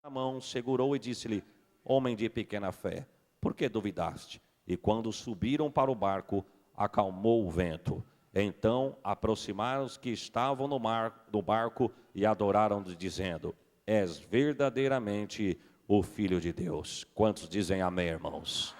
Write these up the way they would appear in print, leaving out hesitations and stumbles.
A mão, segurou e disse-lhe: homem de pequena fé, por que duvidaste? E quando subiram para o barco, acalmou o vento. Então aproximaram os que estavam no barco e adoraram, dizendo: és verdadeiramente o Filho de Deus. Quantos dizem amém, irmãos?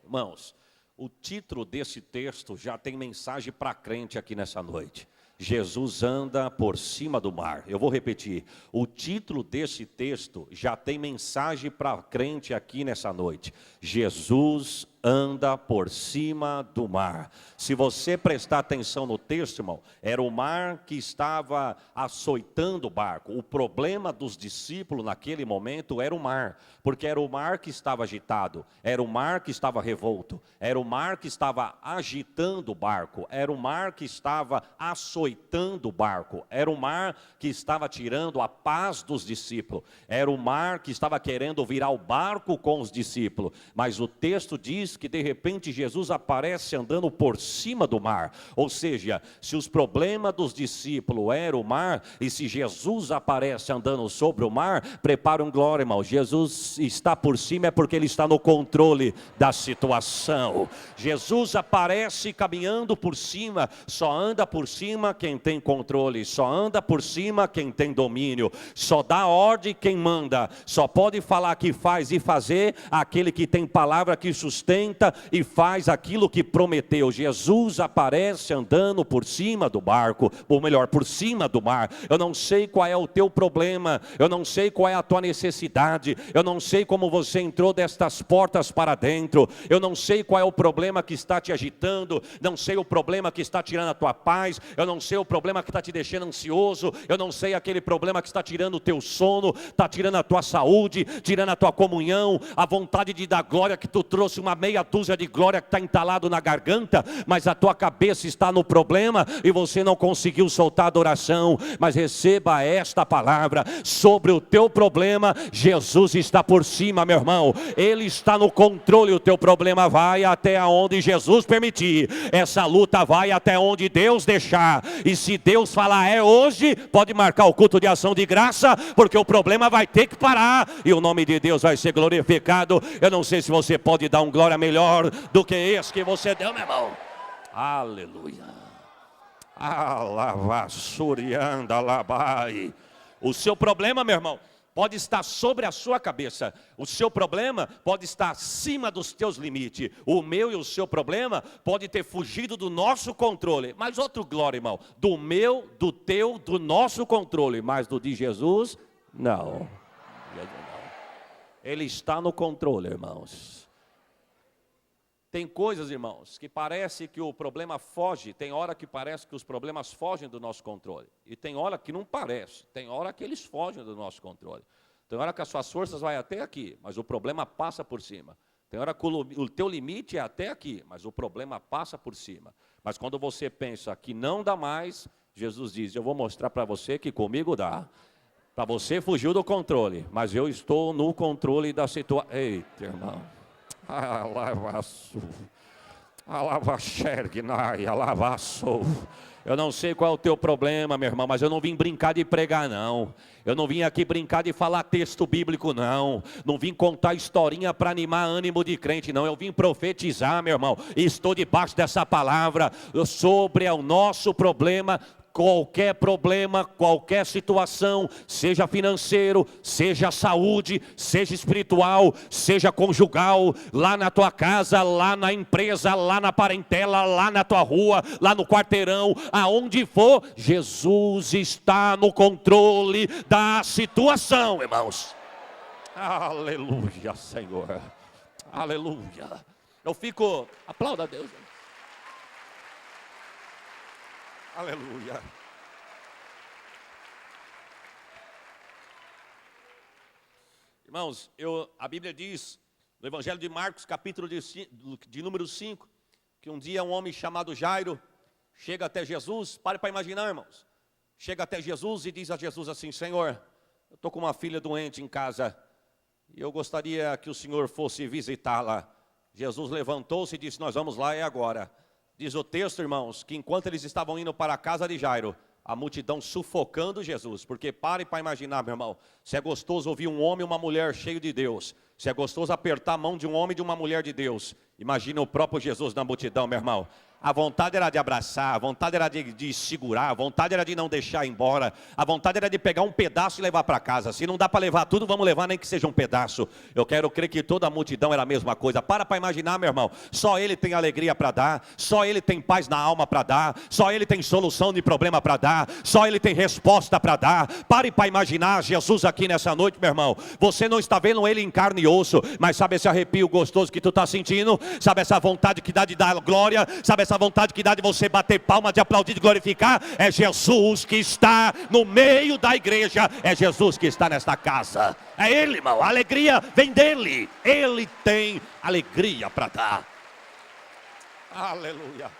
Irmãos, o título desse texto já tem mensagem para crente aqui nessa noite. Jesus anda por cima do mar. Eu vou repetir. O título desse texto já tem mensagem para crente aqui nessa noite. Jesus anda por cima do mar. Se você prestar atenção no texto, irmão, era o mar que estava açoitando o barco. O problema dos discípulos naquele momento era o mar, porque era o mar que estava agitado, era o mar que estava revolto, era o mar que estava agitando o barco, era o mar que estava açoitando o barco, era o mar que estava tirando a paz dos discípulos, era o mar que estava querendo virar o barco com os discípulos. Mas o texto diz que de repente Jesus aparece andando por cima do mar. Ou seja, se os problemas dos discípulos eram o mar, e se Jesus aparece andando sobre o mar, prepara um glória, irmão. Jesus está por cima é porque ele está no controle da situação. Jesus aparece caminhando por cima. Só anda por cima quem tem controle, só anda por cima quem tem domínio, só dá ordem quem manda, só pode falar que faz e fazer aquele que tem palavra que sustenta e faz aquilo que prometeu. Jesus aparece andando por cima do barco, ou melhor, por cima do mar. Eu não sei qual é o teu problema, eu não sei qual é a tua necessidade, eu não sei como você entrou destas portas para dentro, eu não sei qual é o problema que está te agitando, não sei o problema que está tirando a tua paz, eu não sei o problema que está te deixando ansioso, eu não sei aquele problema que está tirando o teu sono, está tirando a tua saúde, tirando a tua comunhão, a vontade de dar glória, que tu trouxe uma meia dúzia de glória que está entalado na garganta, mas a tua cabeça está no problema e você não conseguiu soltar a adoração. Mas receba esta palavra sobre o teu problema. Jesus está por cima, meu irmão, ele está no controle. O teu problema vai até onde Jesus permitir, essa luta vai até onde Deus deixar, e se Deus falar é hoje, pode marcar o culto de ação de graça, porque o problema vai ter que parar e o nome de Deus vai ser glorificado. Eu não sei se você pode dar um glória melhor do que esse que você deu, meu irmão. Aleluia. Alavassurianda labai. O seu problema, meu irmão, pode estar sobre a sua cabeça. O seu problema pode estar acima dos teus limites. O meu e o seu problema pode ter fugido do nosso controle. Mas outro glória, irmão, do meu, do teu, do nosso controle. Mas do de Jesus, não. Ele está no controle, irmãos. Tem coisas, irmãos, que parece que o problema foge. Tem hora que parece que os problemas fogem do nosso controle. E tem hora que não parece. Tem hora que eles fogem do nosso controle. Tem hora que as suas forças vão até aqui, mas o problema passa por cima. Tem hora que o teu limite é até aqui, mas o problema passa por cima. Mas quando você pensa que não dá mais, Jesus diz: eu vou mostrar para você que comigo dá. Para você fugiu do controle, mas eu estou no controle da situação. Eita, irmão. Eu não sei qual é o teu problema, meu irmão, mas eu não vim brincar de pregar, não. Eu não vim aqui brincar de falar texto bíblico, não. Não vim contar historinha para animar ânimo de crente, não. Eu vim profetizar, meu irmão, e estou debaixo dessa palavra sobre o nosso problema. Qualquer problema, qualquer situação, seja financeiro, seja saúde, seja espiritual, seja conjugal, lá na tua casa, lá na empresa, lá na parentela, lá na tua rua, lá no quarteirão, aonde for, Jesus está no controle da situação, irmãos. Aleluia, Senhor. Aleluia. Aplauda a Deus. Aleluia. Irmãos, a Bíblia diz, no Evangelho de Marcos, capítulo de número 5, que um dia um homem chamado Jairo chega até Jesus. Pare para imaginar, irmãos. Chega até Jesus e diz a Jesus assim: Senhor, eu estou com uma filha doente em casa e eu gostaria que o Senhor fosse visitá-la. Jesus levantou-se e disse: nós vamos lá, é agora. Diz o texto, irmãos, que enquanto eles estavam indo para a casa de Jairo, a multidão sufocando Jesus. Porque pare para imaginar, meu irmão, se é gostoso ouvir um homem e uma mulher cheio de Deus, se é gostoso apertar a mão de um homem e de uma mulher de Deus, imagina o próprio Jesus na multidão, meu irmão. A vontade era de abraçar, a vontade era de segurar, a vontade era de não deixar embora, a vontade era de pegar um pedaço e levar para casa. Se não dá para levar tudo, vamos levar nem que seja um pedaço. Eu quero crer que toda a multidão era a mesma coisa. Para imaginar, meu irmão, só Ele tem alegria para dar, só Ele tem paz na alma para dar, só Ele tem solução de problema para dar, só Ele tem resposta para dar. Pare para imaginar Jesus aqui nessa noite, meu irmão. Você não está vendo Ele em carne e osso, mas sabe esse arrepio gostoso que tu está sentindo? Sabe essa vontade que dá de dar glória? Sabe essa vontade que dá de você bater palma, de aplaudir, de glorificar? É Jesus que está no meio da igreja, é Jesus que está nesta casa, é Ele, irmão. A alegria vem dEle, Ele tem alegria para dar. Aleluia. A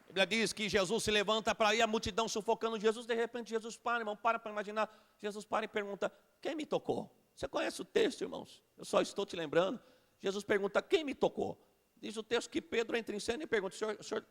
Bíblia diz que Jesus se levanta para ir, a multidão sufocando Jesus. De repente Jesus para, irmão, para imaginar. Jesus para e pergunta: quem me tocou? Você conhece o texto, irmãos? Eu só estou te lembrando. Jesus pergunta: quem me tocou? Diz o texto que Pedro entra em cena e pergunta: o senhor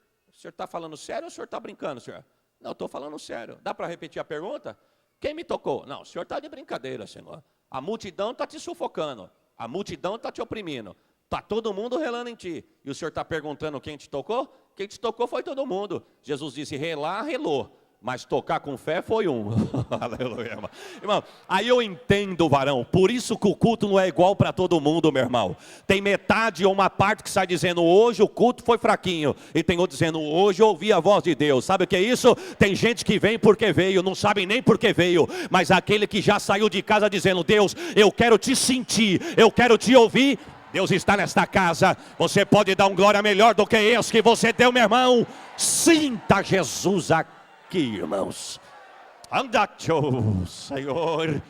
está falando sério ou o senhor está brincando, senhor? Não, estou falando sério. Dá para repetir a pergunta? Quem me tocou? Não, o senhor está de brincadeira, Senhor. A multidão está te sufocando, a multidão está te oprimindo, está todo mundo relando em ti. E o senhor está perguntando quem te tocou? Quem te tocou foi todo mundo. Jesus disse: relar, relou, mas tocar com fé foi um. Aleluia, irmão. Irmão, aí eu entendo, varão. Por isso que o culto não é igual para todo mundo, meu irmão. Tem metade ou uma parte que sai dizendo: hoje o culto foi fraquinho. E tem outro dizendo: hoje eu ouvi a voz de Deus. Sabe o que é isso? Tem gente que vem porque veio, não sabe nem porque veio. Mas aquele que já saiu de casa dizendo: Deus, eu quero te sentir, eu quero te ouvir. Deus está nesta casa. Você pode dar um glória melhor do que esse que você deu, meu irmão. Sinta Jesus aqui, irmãos. Anda, Senhor.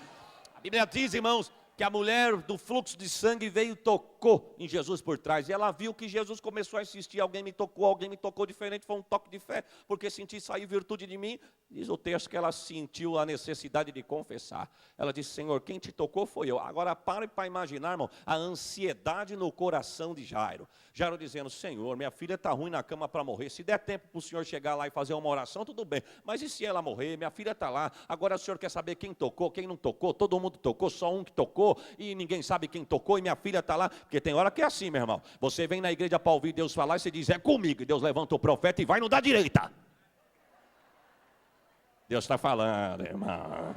A Bíblia diz, irmãos, que a mulher do fluxo de sangue veio e tocou em Jesus por trás. E ela viu que Jesus começou a insistir: alguém me tocou diferente. Foi um toque de fé, porque senti sair virtude de mim. Diz o texto que ela sentiu a necessidade de confessar. Ela disse: Senhor, quem te tocou foi eu. Agora pare para imaginar, irmão, a ansiedade no coração de Jairo. Jairo dizendo: Senhor, minha filha está ruim na cama para morrer. Se der tempo para o Senhor chegar lá e fazer uma oração, tudo bem. Mas e se ela morrer? Minha filha está lá. Agora o Senhor quer saber quem tocou, quem não tocou. Todo mundo tocou, só um que tocou. E ninguém sabe quem tocou, e minha filha está lá. Porque tem hora que é assim, meu irmão. Você vem na igreja para ouvir Deus falar e você diz: é comigo. E Deus levanta o profeta e vai no da direita. Deus está falando, irmão.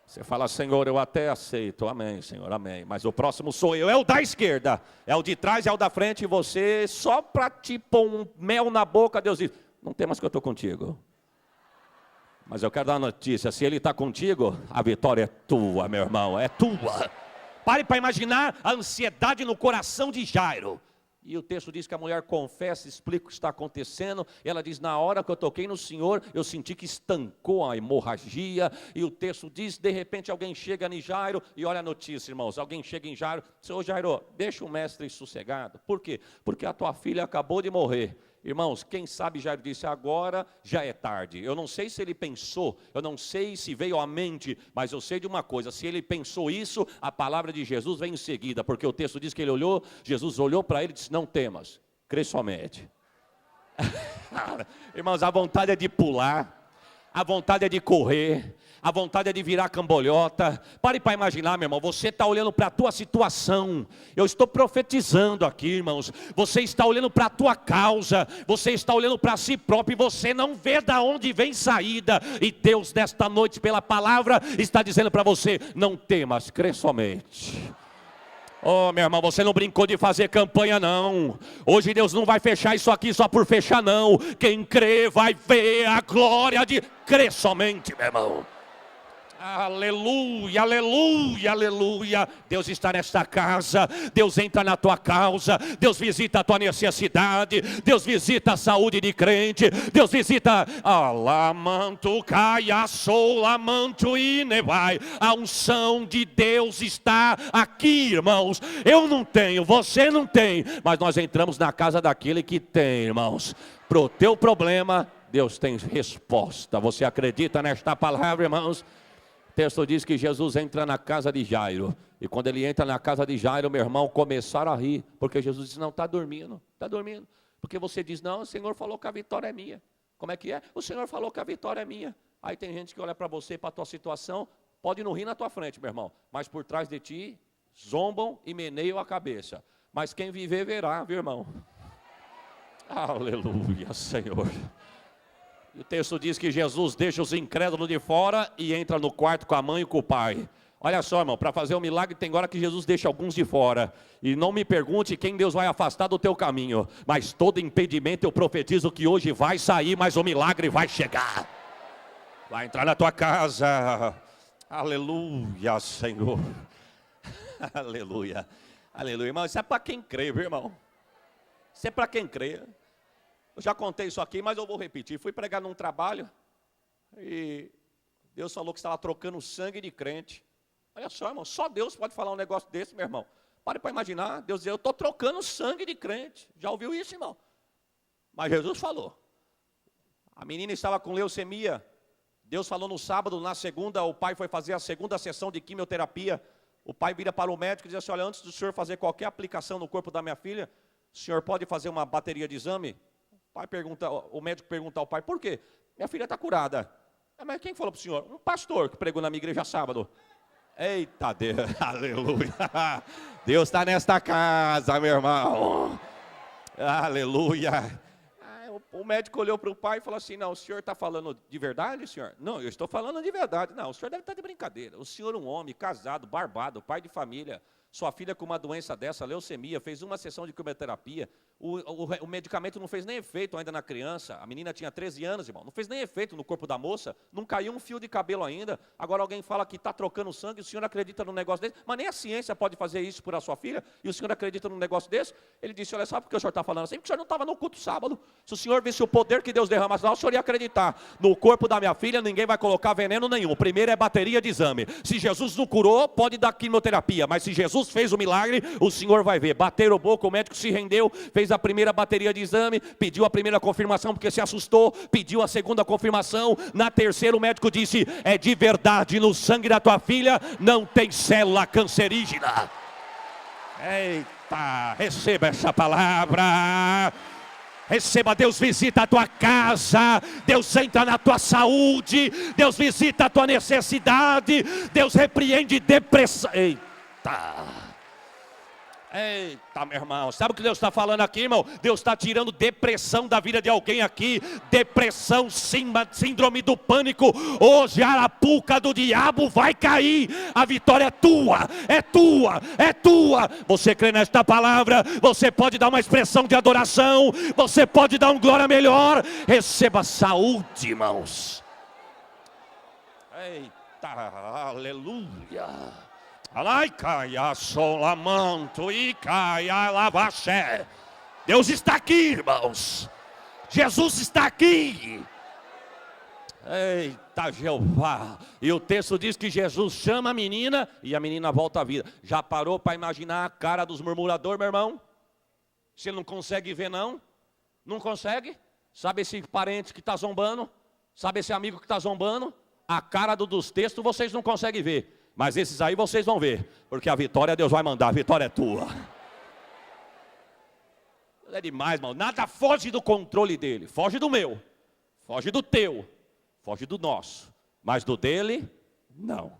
Você fala: Senhor, eu até aceito. Amém, Senhor, amém. Mas o próximo sou eu. É o da esquerda, é o de trás, é o da frente. E você, só para te pôr um mel na boca, Deus diz: não tem mais que eu estou contigo. Mas eu quero dar uma notícia: se Ele está contigo, a vitória é tua, meu irmão, é tua. Pare para imaginar a ansiedade no coração de Jairo. E o texto diz que a mulher confessa, explica o que está acontecendo. E ela diz: na hora que eu toquei no Senhor, eu senti que estancou a hemorragia. E o texto diz: de repente alguém chega em Jairo. E olha a notícia, irmãos, alguém chega em Jairo: Senhor Jairo, deixa o mestre sossegado. Por quê? Porque a tua filha acabou de morrer. Irmãos, quem sabe Jairo disse: agora já é tarde. Eu não sei se ele pensou, eu não sei se veio à mente, mas eu sei de uma coisa: se ele pensou isso, a palavra de Jesus vem em seguida, porque o texto diz que ele olhou, Jesus olhou para ele e disse: não temas, crê somente. Irmãos, a vontade é de pular, a vontade é de correr, a vontade é de virar cambolhota. Pare para imaginar, meu irmão, você está olhando para a tua situação. Eu estou profetizando aqui, irmãos. Você está olhando para a tua causa, você está olhando para si próprio, e você não vê de onde vem saída. E Deus, nesta noite, pela palavra, está dizendo para você: não temas, crê somente. Oh, meu irmão, você não brincou de fazer campanha, não. Hoje Deus não vai fechar isso aqui só por fechar, não. Quem crê vai ver a glória de crer somente, meu irmão. Aleluia, aleluia, aleluia. Deus está nesta casa. Deus entra na tua causa. Deus visita a tua necessidade. Deus visita a saúde de crente. Deus visita alamanto caia solamanto e nevai. A unção de Deus está aqui, irmãos. Eu não tenho, você não tem, mas nós entramos na casa daquele que tem, irmãos. Para o teu problema, Deus tem resposta. Você acredita nesta palavra, irmãos? O texto diz que Jesus entra na casa de Jairo. E quando ele entra na casa de Jairo, meu irmão, começaram a rir. Porque Jesus disse: não, está dormindo, está dormindo. Porque você diz, não, o Senhor falou que a vitória é minha. Como é que é? O Senhor falou que a vitória é minha. Aí tem gente que olha para você, para a tua situação, pode não rir na tua frente, meu irmão, mas por trás de ti, zombam e meneiam a cabeça. Mas quem viver, verá, viu, irmão? Aleluia, Senhor. E o texto diz que Jesus deixa os incrédulos de fora e entra no quarto com a mãe e com o pai. Olha só, irmão, para fazer um milagre tem hora que Jesus deixa alguns de fora. E não me pergunte quem Deus vai afastar do teu caminho. Mas todo impedimento eu profetizo que hoje vai sair, mas o milagre vai chegar. Vai entrar na tua casa. Aleluia, Senhor. Aleluia. Aleluia. Irmão, isso é para quem crê, viu, irmão? Isso é para quem crê. Eu já contei isso aqui, mas eu vou repetir. Fui pregar num trabalho e Deus falou que estava trocando sangue de crente. Olha só, irmão, só Deus pode falar um negócio desse, meu irmão. Pare para imaginar, Deus dizer, eu estou trocando sangue de crente. Já ouviu isso, irmão? Mas Jesus falou. A menina estava com leucemia. Deus falou no sábado, na segunda, o pai foi fazer a segunda sessão de quimioterapia. O pai vira para o médico e diz assim, olha, antes do senhor fazer qualquer aplicação no corpo da minha filha, o senhor pode fazer uma bateria de exame? O médico pergunta ao pai, por quê? Minha filha está curada. Mas quem falou para o senhor? Um pastor que pregou na minha igreja sábado. Eita Deus, aleluia. Deus está nesta casa, meu irmão. Aleluia. O médico olhou para o pai e falou assim, não, o senhor está falando de verdade, senhor? Não, eu estou falando de verdade. Não, o senhor deve estar de brincadeira. O senhor, um homem casado, barbado, pai de família, sua filha com uma doença dessa, leucemia, fez uma sessão de quimioterapia, o medicamento não fez nem efeito ainda na criança, a menina tinha 13 anos, irmão, não fez nem efeito no corpo da moça, não caiu um fio de cabelo ainda, agora alguém fala que está trocando sangue, o senhor acredita num negócio desse, mas nem a ciência pode fazer isso por a sua filha, e o senhor acredita num negócio desse? Ele disse, olha, sabe por que o senhor está falando assim? Porque o senhor não estava no culto sábado, se o senhor visse o poder que Deus derrama lá, o senhor ia acreditar, no corpo da minha filha ninguém vai colocar veneno nenhum, primeiro é bateria de exame, se Jesus não curou, pode dar quimioterapia, mas se Jesus fez o milagre, o senhor vai ver, bateram o boca, o médico se rendeu, fez a primeira bateria de exame, pediu a primeira confirmação porque se assustou, pediu a segunda confirmação, na terceira o médico disse, é de verdade, no sangue da tua filha não tem célula cancerígena. Eita, receba essa palavra. Receba, Deus visita a tua casa, Deus entra na tua saúde, Deus visita a tua necessidade, Deus repreende depressão. Eita, meu irmão, sabe o que Deus está falando aqui, irmão? Deus está tirando depressão da vida de alguém aqui, depressão, síndrome do pânico, hoje a arapuca do diabo vai cair, a vitória é tua, é tua, é tua, você crê nesta palavra, você pode dar uma expressão de adoração, você pode dar um glória melhor, receba saúde, irmãos. Eita, aleluia. Deus está aqui, irmãos. Jesus está aqui. Eita, Jeová. E o texto diz que Jesus chama a menina e a menina volta à vida. Já parou para imaginar a cara dos murmuradores, meu irmão? Você não consegue ver, não? Não consegue? Sabe esse parente que está zombando? Sabe esse amigo que está zombando? A cara dos textos vocês não conseguem ver. Mas esses aí vocês vão ver, porque a vitória Deus vai mandar, a vitória é tua. É demais, irmão, nada foge do controle dele, foge do meu, foge do teu, foge do nosso, mas do dele, não.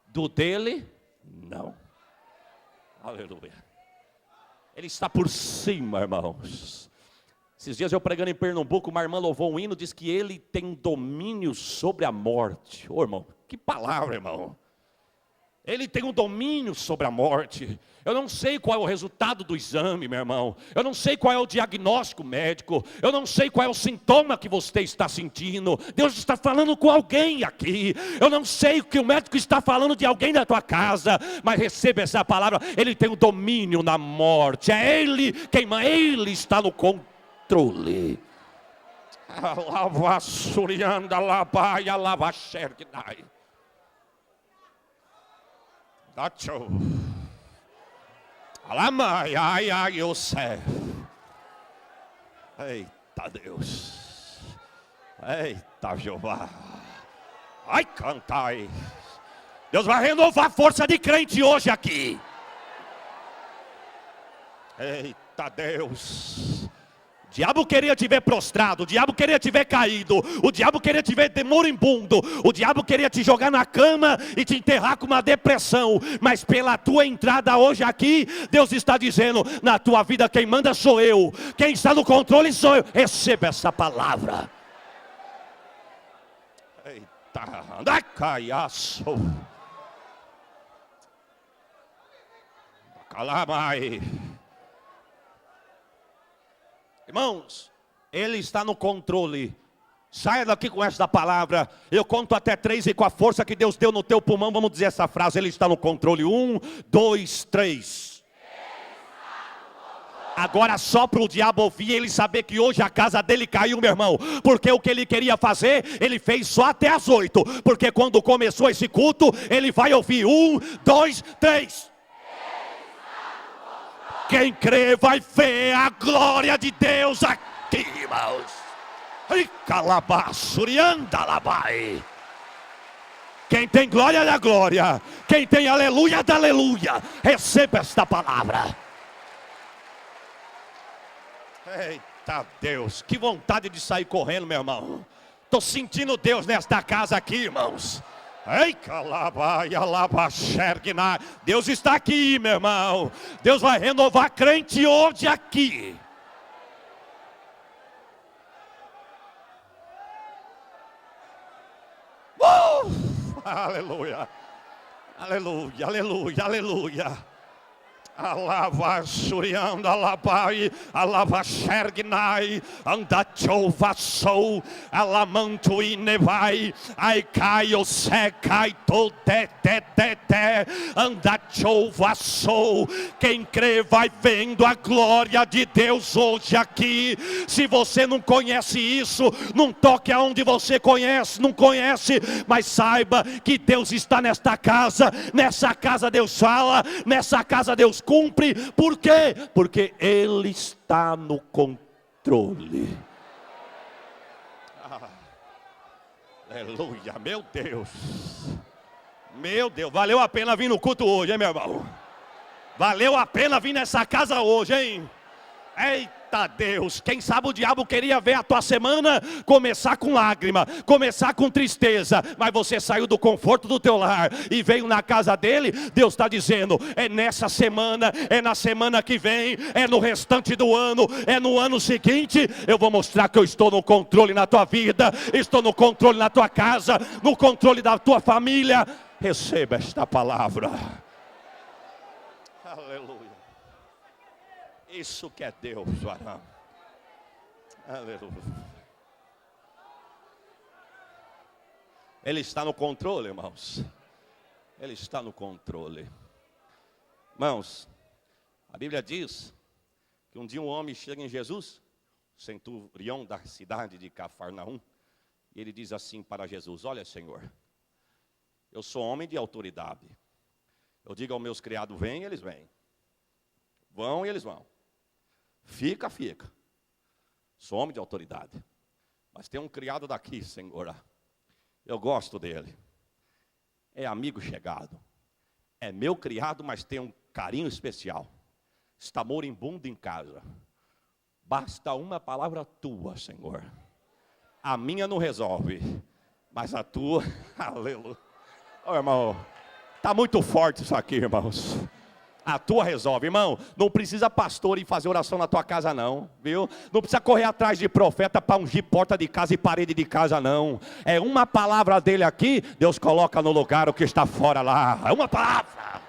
Do dele, não. Aleluia. Ele está por cima, irmãos. Esses dias eu pregando em Pernambuco, uma irmã louvou um hino, diz que ele tem domínio sobre a morte. Ô, irmão, que palavra, irmão. Ele tem um domínio sobre a morte. Eu não sei qual é o resultado do exame, meu irmão. Eu não sei qual é o diagnóstico médico. Eu não sei qual é o sintoma que você está sentindo. Deus está falando com alguém aqui. Eu não sei o que o médico está falando de alguém da tua casa. Mas receba essa palavra. Ele tem o domínio na morte. É Ele quem manda. Ele está no controle. Lavassurianda, labaia, lavaxergdai. Dacho. Alamai, ai, ai, Yosef. Eita Deus. Eita Jeová. Ai, cantai. Deus vai renovar a força de crente hoje aqui. Eita Deus. O diabo queria te ver prostrado, o diabo queria te ver caído, o diabo queria te ver moribundo, o diabo queria te jogar na cama e te enterrar com uma depressão. Mas pela tua entrada hoje aqui, Deus está dizendo, na tua vida quem manda sou eu, quem está no controle sou eu. Receba essa palavra. Eita, anda caiaço. Calamai. Irmãos, Ele está no controle. Saia daqui com esta palavra. Eu conto até 3 e com a força que Deus deu no teu pulmão, vamos dizer essa frase. Ele está no controle. 1, 2, 3. Agora só para o diabo ouvir, ele saber que hoje a casa dele caiu, meu irmão. Porque o que ele queria fazer, ele fez só até as 8. Porque quando começou esse culto, ele vai ouvir 1, 2, 3. Quem crê vai ver a glória de Deus aqui, irmãos. Ai, calabaçurianda labai. Quem tem glória da glória, quem tem aleluia da aleluia, receba esta palavra. Eita Deus, que vontade de sair correndo, meu irmão. Estou sentindo Deus nesta casa aqui, irmãos. Ei, Deus está aqui, meu irmão. Deus vai renovar crente hoje aqui. Aleluia, aleluia, aleluia, aleluia. Alava surianda alabai, alava xergnai, andachova sou, alamanto inevai, ai caio secai tote andachova sou. Quem crê vai vendo a glória de Deus hoje aqui. Se você não conhece isso, não toque aonde você conhece, não conhece, mas saiba que Deus está nesta casa. Nessa casa Deus fala, nessa casa Deus cumpre. Por quê? Porque Ele está no controle. Aleluia, meu Deus. Meu Deus, valeu a pena vir no culto hoje, hein, meu irmão? Valeu a pena vir nessa casa hoje, hein? Eita Deus, quem sabe o diabo queria ver a tua semana começar com lágrima, começar com tristeza, mas você saiu do conforto do teu lar e veio na casa dele. Deus está dizendo, é nessa semana, é na semana que vem, é no restante do ano, é no ano seguinte, eu vou mostrar que eu estou no controle na tua vida, estou no controle na tua casa, no controle da tua família. Receba esta palavra. Aleluia. Isso que é Deus, varão. Aleluia. Ele está no controle, irmãos. Ele está no controle. Irmãos, a Bíblia diz que um dia um homem chega em Jesus, centurião da cidade de Cafarnaum, e ele diz assim para Jesus: olha, Senhor, eu sou homem de autoridade. Eu digo aos meus criados, vem, eles vêm. Vão e eles vão. Fica, fica. Sou homem de autoridade. Mas tem um criado daqui, Senhor. Eu gosto dele. É amigo chegado. É meu criado, mas tem um carinho especial. Está moribundo em casa. Basta uma palavra tua, Senhor. A minha não resolve, mas a tua, aleluia. Ô, irmão, está muito forte isso aqui, irmãos. A tua resolve, irmão. Não precisa pastor ir fazer oração na tua casa não, viu? Não precisa correr atrás de profeta para ungir porta de casa e parede de casa não. É uma palavra dele aqui, Deus coloca no lugar o que está fora lá. É uma palavra.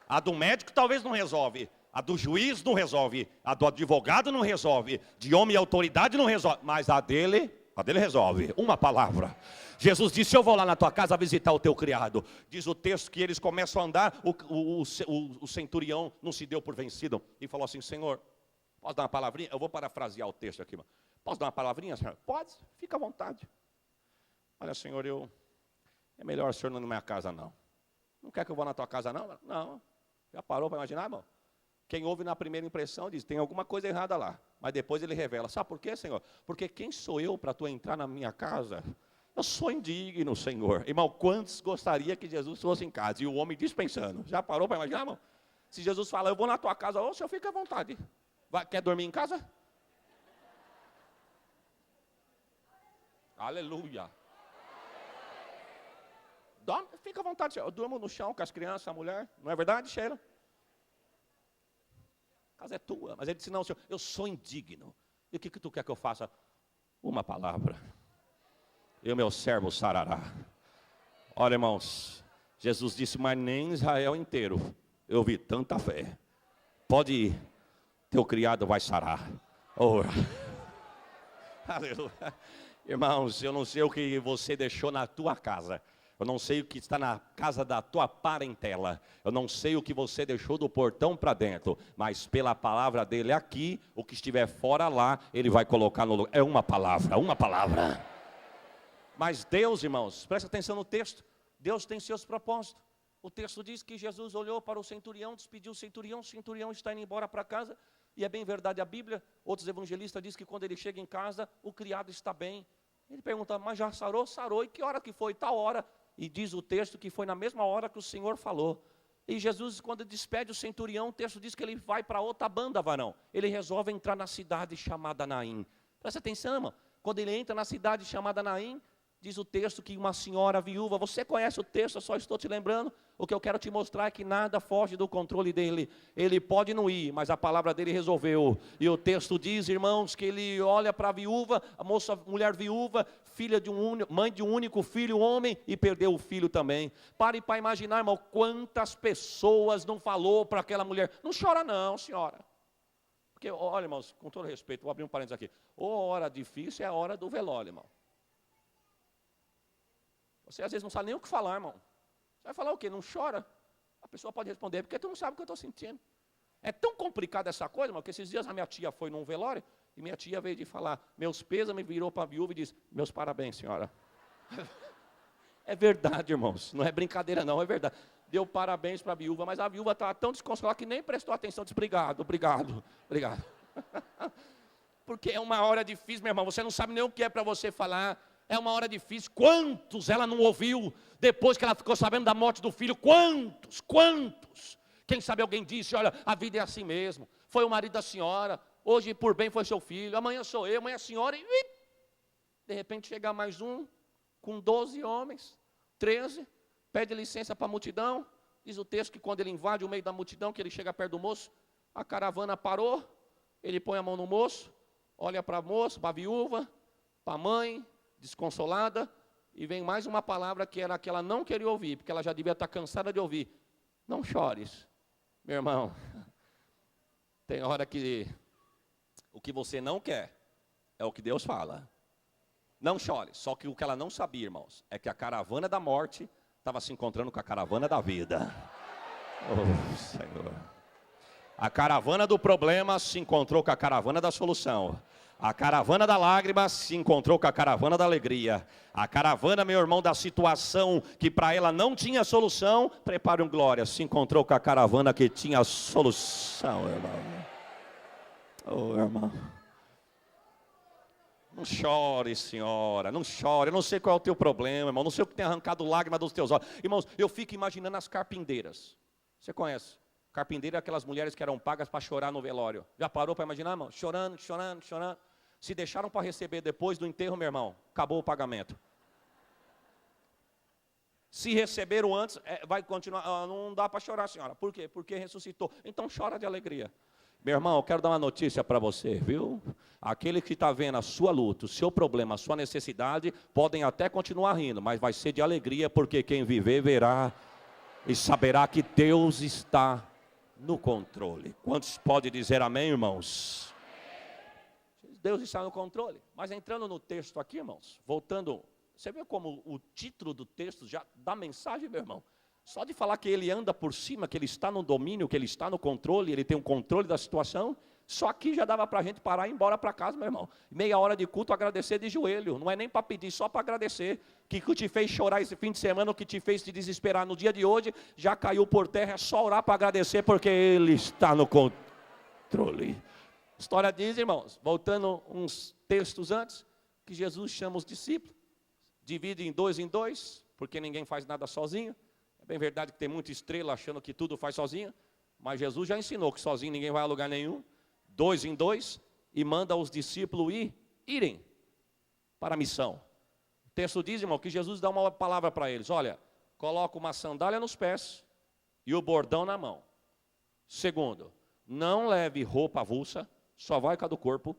A do médico talvez não resolve, a do juiz não resolve, a do advogado não resolve, de homem e autoridade não resolve, mas a dele resolve, uma palavra. Jesus disse, eu vou lá na tua casa visitar o teu criado. Diz o texto que eles começam a andar, o centurião não se deu por vencido e falou assim, Senhor, posso dar uma palavrinha? Eu vou parafrasear o texto aqui, mano. Posso dar uma palavrinha, Senhor? Pode, fica à vontade. Olha, Senhor, é melhor o Senhor não ir na minha casa não. Não quer que eu vá na tua casa não? Não, já parou para imaginar, irmão? Quem ouve na primeira impressão diz, tem alguma coisa errada lá. Mas depois ele revela, sabe por quê, Senhor? Porque quem sou eu para tu entrar na minha casa? Eu sou indigno, Senhor. Irmão, quantos gostaria que Jesus fosse em casa? E o homem dispensando. Já parou para imaginar, irmão? Se Jesus fala, eu vou na tua casa, ô Senhor, fica à vontade. Quer dormir em casa? Aleluia. Dorme, fica à vontade. Eu durmo no chão com as crianças, a mulher. Não é verdade, Sheila? A casa é tua. Mas ele disse, não, Senhor, eu sou indigno. E o que tu quer que eu faça? Uma palavra. E o meu servo sarará. Olha, irmãos, Jesus disse, mas nem Israel inteiro eu vi tanta fé. Pode ir, teu criado vai sarar. Oh. Aleluia. Irmãos, eu não sei o que você deixou na tua casa. Eu não sei o que está na casa da tua parentela. Eu não sei o que você deixou do portão para dentro. Mas pela palavra dele aqui, o que estiver fora lá, ele vai colocar no lugar. É uma palavra, uma palavra. Mas Deus, irmãos, presta atenção no texto. Deus tem seus propósitos. O texto diz que Jesus olhou para o centurião, despediu o centurião está indo embora para casa. E é bem verdade a Bíblia. Outros evangelistas dizem que quando ele chega em casa, o criado está bem. Ele pergunta, mas já sarou? Sarou. E que hora que foi? Tal hora. E diz o texto que foi na mesma hora que o Senhor falou. E Jesus, quando despede o centurião, o texto diz que ele vai para outra banda, varão. Ele resolve entrar na cidade chamada Naim. Presta atenção, irmão. Quando ele entra na cidade chamada Naim, diz o texto que uma senhora viúva, você conhece o texto, eu só estou te lembrando. O que eu quero te mostrar é que nada foge do controle dele. Ele pode não ir, mas a palavra dele resolveu. E o texto diz, irmãos, que ele olha para a viúva, a moça, mulher viúva, mãe de um único filho, homem, e perdeu o filho também. Pare para imaginar, irmão, quantas pessoas não falou para aquela mulher, não chora não, senhora. Porque, olha, irmãos, com todo respeito, vou abrir um parênteses aqui. Ou hora difícil é a hora do velório, irmão. Você às vezes não sabe nem o que falar, irmão. Você vai falar o quê? Não chora? A pessoa pode responder, porque tu não sabe o que eu estou sentindo. É tão complicada essa coisa, irmão, que esses dias a minha tia foi num velório, e minha tia veio de falar, meus pêsames, virou para a viúva e disse, meus parabéns, senhora. É verdade, irmãos, não é brincadeira não, é verdade. Deu parabéns para a viúva, mas a viúva estava tão desconsolada que nem prestou atenção, disse, obrigado. Porque é uma hora difícil, meu irmão, você não sabe nem o que é para você falar. É uma hora difícil. Quantos ela não ouviu depois que ela ficou sabendo da morte do filho? Quantos? Quem sabe alguém disse, olha, a vida é assim mesmo. Foi o marido da senhora, hoje por bem foi seu filho, amanhã sou eu, amanhã a senhora. E de repente chega mais um, com 12 homens, 13, pede licença para a multidão. Diz o texto que quando ele invade o meio da multidão, que ele chega perto do moço, a caravana parou, ele põe a mão no moço, olha para a moça, para a viúva, para a mãe, desconsolada, e vem mais uma palavra que era a que ela não queria ouvir, porque ela já devia estar cansada de ouvir. Não chores, meu irmão. Tem hora que o que você não quer é o que Deus fala. Não chore, só que o que ela não sabia, irmãos, é que a caravana da morte estava se encontrando com a caravana da vida. Oh, Senhor. A caravana do problema se encontrou com a caravana da solução. A caravana da lágrima se encontrou com a caravana da alegria. A caravana, meu irmão, da situação que para ela não tinha solução, prepare um glória, se encontrou com a caravana que tinha solução, irmão. Oh, irmão. Não chore, senhora, não chore. Eu não sei qual é o teu problema, irmão. Não sei o que tem arrancado lágrima dos teus olhos. Irmãos, eu fico imaginando as carpinteiras. Você conhece? Carpinteira é aquelas mulheres que eram pagas para chorar no velório. Já parou para imaginar, irmão? Chorando. Se deixaram para receber depois do enterro, meu irmão, acabou o pagamento. Se receberam antes, vai continuar. Não dá para chorar, senhora. Por quê? Porque ressuscitou. Então chora de alegria. Meu irmão, eu quero dar uma notícia para você, viu? Aquele que está vendo a sua luta, o seu problema, a sua necessidade, podem até continuar rindo, mas vai ser de alegria, porque quem viver verá e saberá que Deus está no controle. Quantos podem dizer amém, irmãos? Deus está no controle. Mas entrando no texto aqui, irmãos, voltando, você vê como o título do texto já dá mensagem, meu irmão? Só de falar que ele anda por cima, que ele está no domínio, que ele está no controle, ele tem um controle da situação, só aqui já dava para a gente parar e ir embora para casa, meu irmão. Meia hora de culto, agradecer de joelho, não é nem para pedir, só para agradecer. Que te fez chorar esse fim de semana, o que te fez te desesperar no dia de hoje, já caiu por terra, é só orar para agradecer, porque ele está no controle. A história diz, irmãos, voltando uns textos antes, que Jesus chama os discípulos, divide em dois, porque ninguém faz nada sozinho. É bem verdade que tem muita estrela achando que tudo faz sozinho, mas Jesus já ensinou que sozinho ninguém vai a lugar nenhum. 2 em 2, e manda os discípulos irem para a missão. O texto diz, irmão, que Jesus dá uma palavra para eles. Olha, coloca uma sandália nos pés e o bordão na mão. Segundo, não leve roupa avulsa, só vai com a do corpo.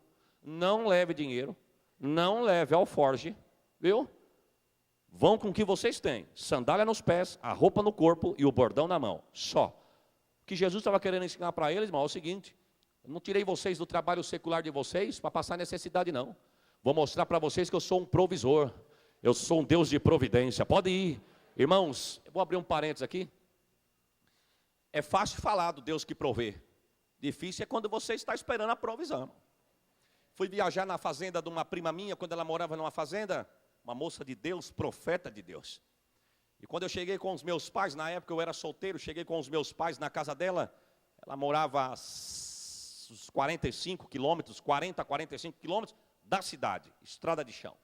Não leve dinheiro, não leve alforge, viu? Vão com o que vocês têm, sandália nos pés, a roupa no corpo e o bordão na mão, só. O que Jesus estava querendo ensinar para eles, irmão, é o seguinte: eu não tirei vocês do trabalho secular de vocês para passar necessidade, não. Vou mostrar para vocês que eu sou um provisor, eu sou um Deus de providência, pode ir. Irmãos, eu vou abrir um parênteses aqui. É fácil falar do Deus que provê, difícil é quando você está esperando a provisão. Fui viajar na fazenda de uma prima minha, quando ela morava numa fazenda, uma moça de Deus, profeta de Deus. E quando eu cheguei com os meus pais, na época eu era solteiro, cheguei com os meus pais na casa dela, ela morava a uns 45 quilômetros, 40, 45 quilômetros da cidade, estrada de chão.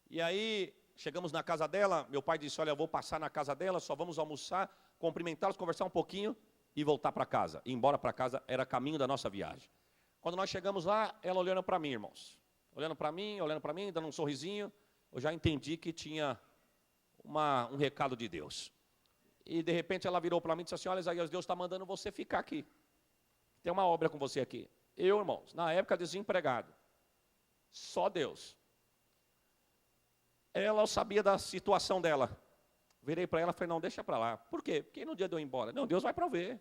E aí, chegamos na casa dela, meu pai disse, olha, eu vou passar na casa dela, só vamos almoçar, cumprimentá-los, conversar um pouquinho e voltar para casa. Ir embora para casa era caminho da nossa viagem. Quando nós chegamos lá, ela olhando para mim, irmãos. Olhando para mim, dando um sorrisinho, eu já entendi que tinha um recado de Deus. E de repente ela virou para mim e disse assim, olha, Isaías, Deus está mandando você ficar aqui. Tem uma obra com você aqui. Eu, irmãos, na época desempregado. Só Deus. Ela sabia da situação dela. Virei para ela e falei, não, deixa para lá. Por quê? Porque no dia de eu ir embora. Não, Deus vai prover.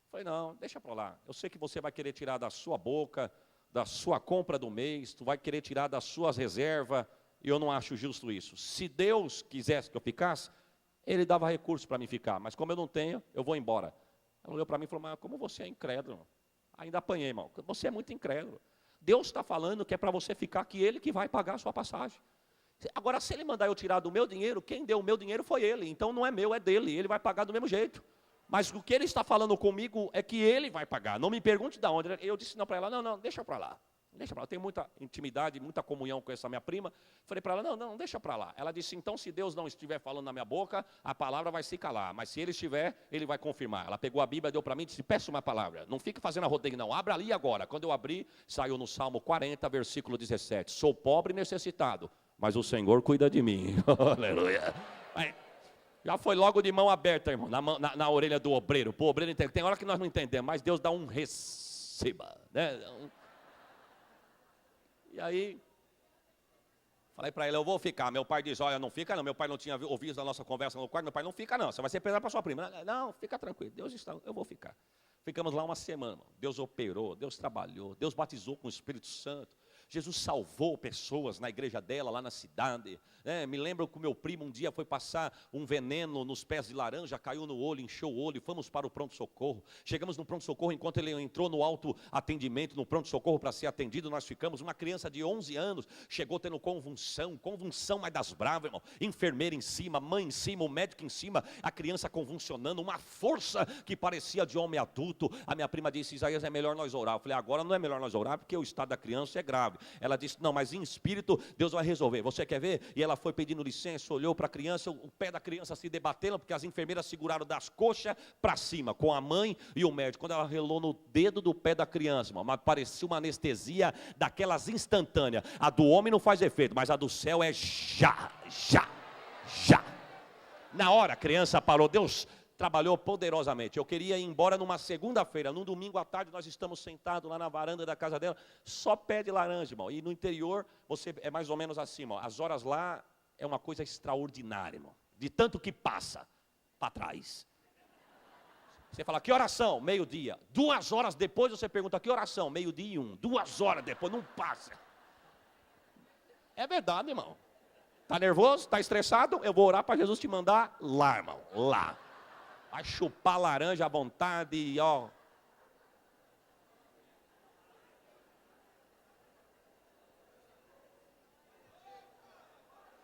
Falei, não, deixa para lá. Eu sei que você vai querer tirar da sua boca, da sua compra do mês, tu vai querer tirar das suas reservas, e eu não acho justo isso. Se Deus quisesse que eu ficasse, Ele dava recursos para mim ficar, mas como eu não tenho, eu vou embora. Ela olhou para mim e falou, mas como você é incrédulo? Ainda apanhei, irmão, você é muito incrédulo. Deus está falando que é para você ficar, que Ele que vai pagar a sua passagem. Agora, se Ele mandar eu tirar do meu dinheiro, quem deu o meu dinheiro foi Ele, então não é meu, é dele, Ele vai pagar do mesmo jeito. Mas o que Ele está falando comigo é que Ele vai pagar. Não me pergunte de onde. Eu disse não para ela, não, deixa para lá. Deixa para lá. Eu tenho muita intimidade, muita comunhão com essa minha prima. Falei para ela, não, deixa para lá. Ela disse, então se Deus não estiver falando na minha boca, a palavra vai se calar. Mas se Ele estiver, Ele vai confirmar. Ela pegou a Bíblia, deu para mim e disse, peça uma palavra. Não fique fazendo a rodeio não, abra ali agora. Quando eu abri, saiu no Salmo 40, versículo 17. Sou pobre e necessitado, mas o Senhor cuida de mim. Aleluia. Já foi logo de mão aberta, irmão, na orelha do obreiro. Pô, o obreiro entende. Tem hora que nós não entendemos, mas Deus dá um receba, né? E aí, falei para ele, eu vou ficar. Meu pai diz, olha, não fica não. Meu pai não tinha ouvido a nossa conversa no quarto. Meu pai, não fica não, você vai ser pesado para sua prima. Não, fica tranquilo, Deus está, eu vou ficar. Ficamos lá uma semana, irmão. Deus operou, Deus trabalhou, Deus batizou com o Espírito Santo. Jesus salvou pessoas na igreja dela, lá na cidade. Me lembro que o meu primo um dia foi passar um veneno nos pés de laranja, caiu no olho, inchou o olho, fomos para o pronto-socorro. Chegamos no pronto-socorro, enquanto ele entrou no auto-atendimento, no pronto-socorro para ser atendido, nós ficamos. Uma criança de 11 anos chegou tendo convulsão mais das bravas, irmão. Enfermeira em cima, mãe em cima, o médico em cima, a criança convulsionando, uma força que parecia de homem adulto. A minha prima disse, Isaías, é melhor nós orar. Eu falei, agora não é melhor nós orar, porque o estado da criança é grave. Ela disse, não, mas em espírito Deus vai resolver, você quer ver? E ela foi pedindo licença, olhou para a criança, o pé da criança se debatendo, porque as enfermeiras seguraram das coxas para cima, com a mãe e o médico. Quando ela relou no dedo do pé da criança, mas parecia uma anestesia daquelas instantâneas. A do homem não faz efeito, mas a do céu é já. Na hora a criança parou, Deus trabalhou poderosamente. Eu queria ir embora numa segunda-feira, num domingo à tarde, nós estamos sentados lá na varanda da casa dela, só pé de laranja, irmão. E no interior, você é mais ou menos assim, irmão. As horas lá é uma coisa extraordinária, irmão. De tanto que passa para trás. Você fala, que oração? Meio-dia. 2 horas depois você pergunta, que oração? 12:01. 2 horas depois, não passa. É verdade, irmão. Está nervoso? Está estressado? Eu vou orar para Jesus te mandar lá, irmão. Lá. Vai chupar laranja à vontade e ó.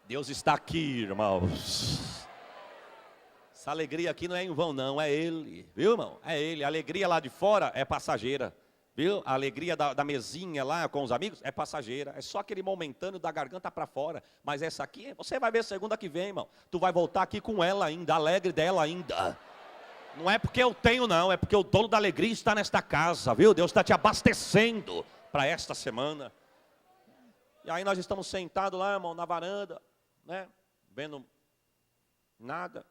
Deus está aqui, irmãos. Essa alegria aqui não é em vão, não, é Ele. Viu, irmão? É Ele. A alegria lá de fora é passageira. Viu? A alegria da mesinha lá com os amigos é passageira. É só aquele momentâneo da garganta para fora. Mas essa aqui, você vai ver segunda que vem, irmão. Tu vai voltar aqui com ela ainda, alegre dela ainda. Não é porque eu tenho, não. É porque o dono da alegria está nesta casa, viu? Deus está te abastecendo para esta semana. E aí nós estamos sentados lá, irmão, na varanda, né? Vendo nada.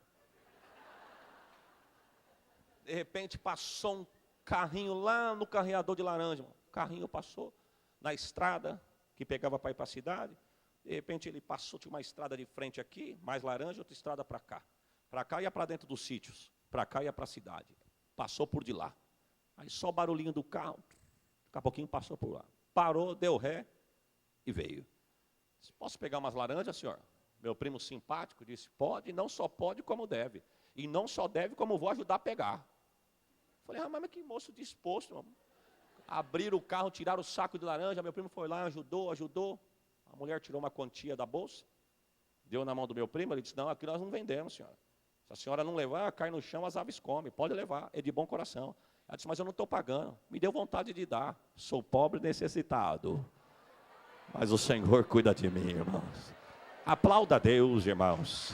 De repente passou um carrinho lá no carreador de laranja. O carrinho passou na estrada que pegava para ir para a cidade. De repente ele passou, tinha uma estrada de frente aqui, mais laranja, outra estrada para cá. Para cá ia para dentro dos sítios, para cá ia para a cidade. Passou por de lá. Aí só o barulhinho do carro, daqui a pouquinho passou por lá. Parou, deu ré e veio. Disse, posso pegar umas laranjas, senhor? Meu primo simpático disse, pode, não só pode como deve. E não só deve como vou ajudar a pegar. Falei, mas que moço disposto, irmão. Abriram o carro, tiraram o saco de laranja, meu primo foi lá, ajudou. A mulher tirou uma quantia da bolsa, deu na mão do meu primo, ele disse, não, aqui nós não vendemos, senhora. Se a senhora não levar, cai no chão, as aves comem, pode levar, é de bom coração. Ela disse, mas eu não estou pagando, me deu vontade de dar, sou pobre e necessitado. Mas o Senhor cuida de mim, irmãos. Aplauda a Deus, irmãos.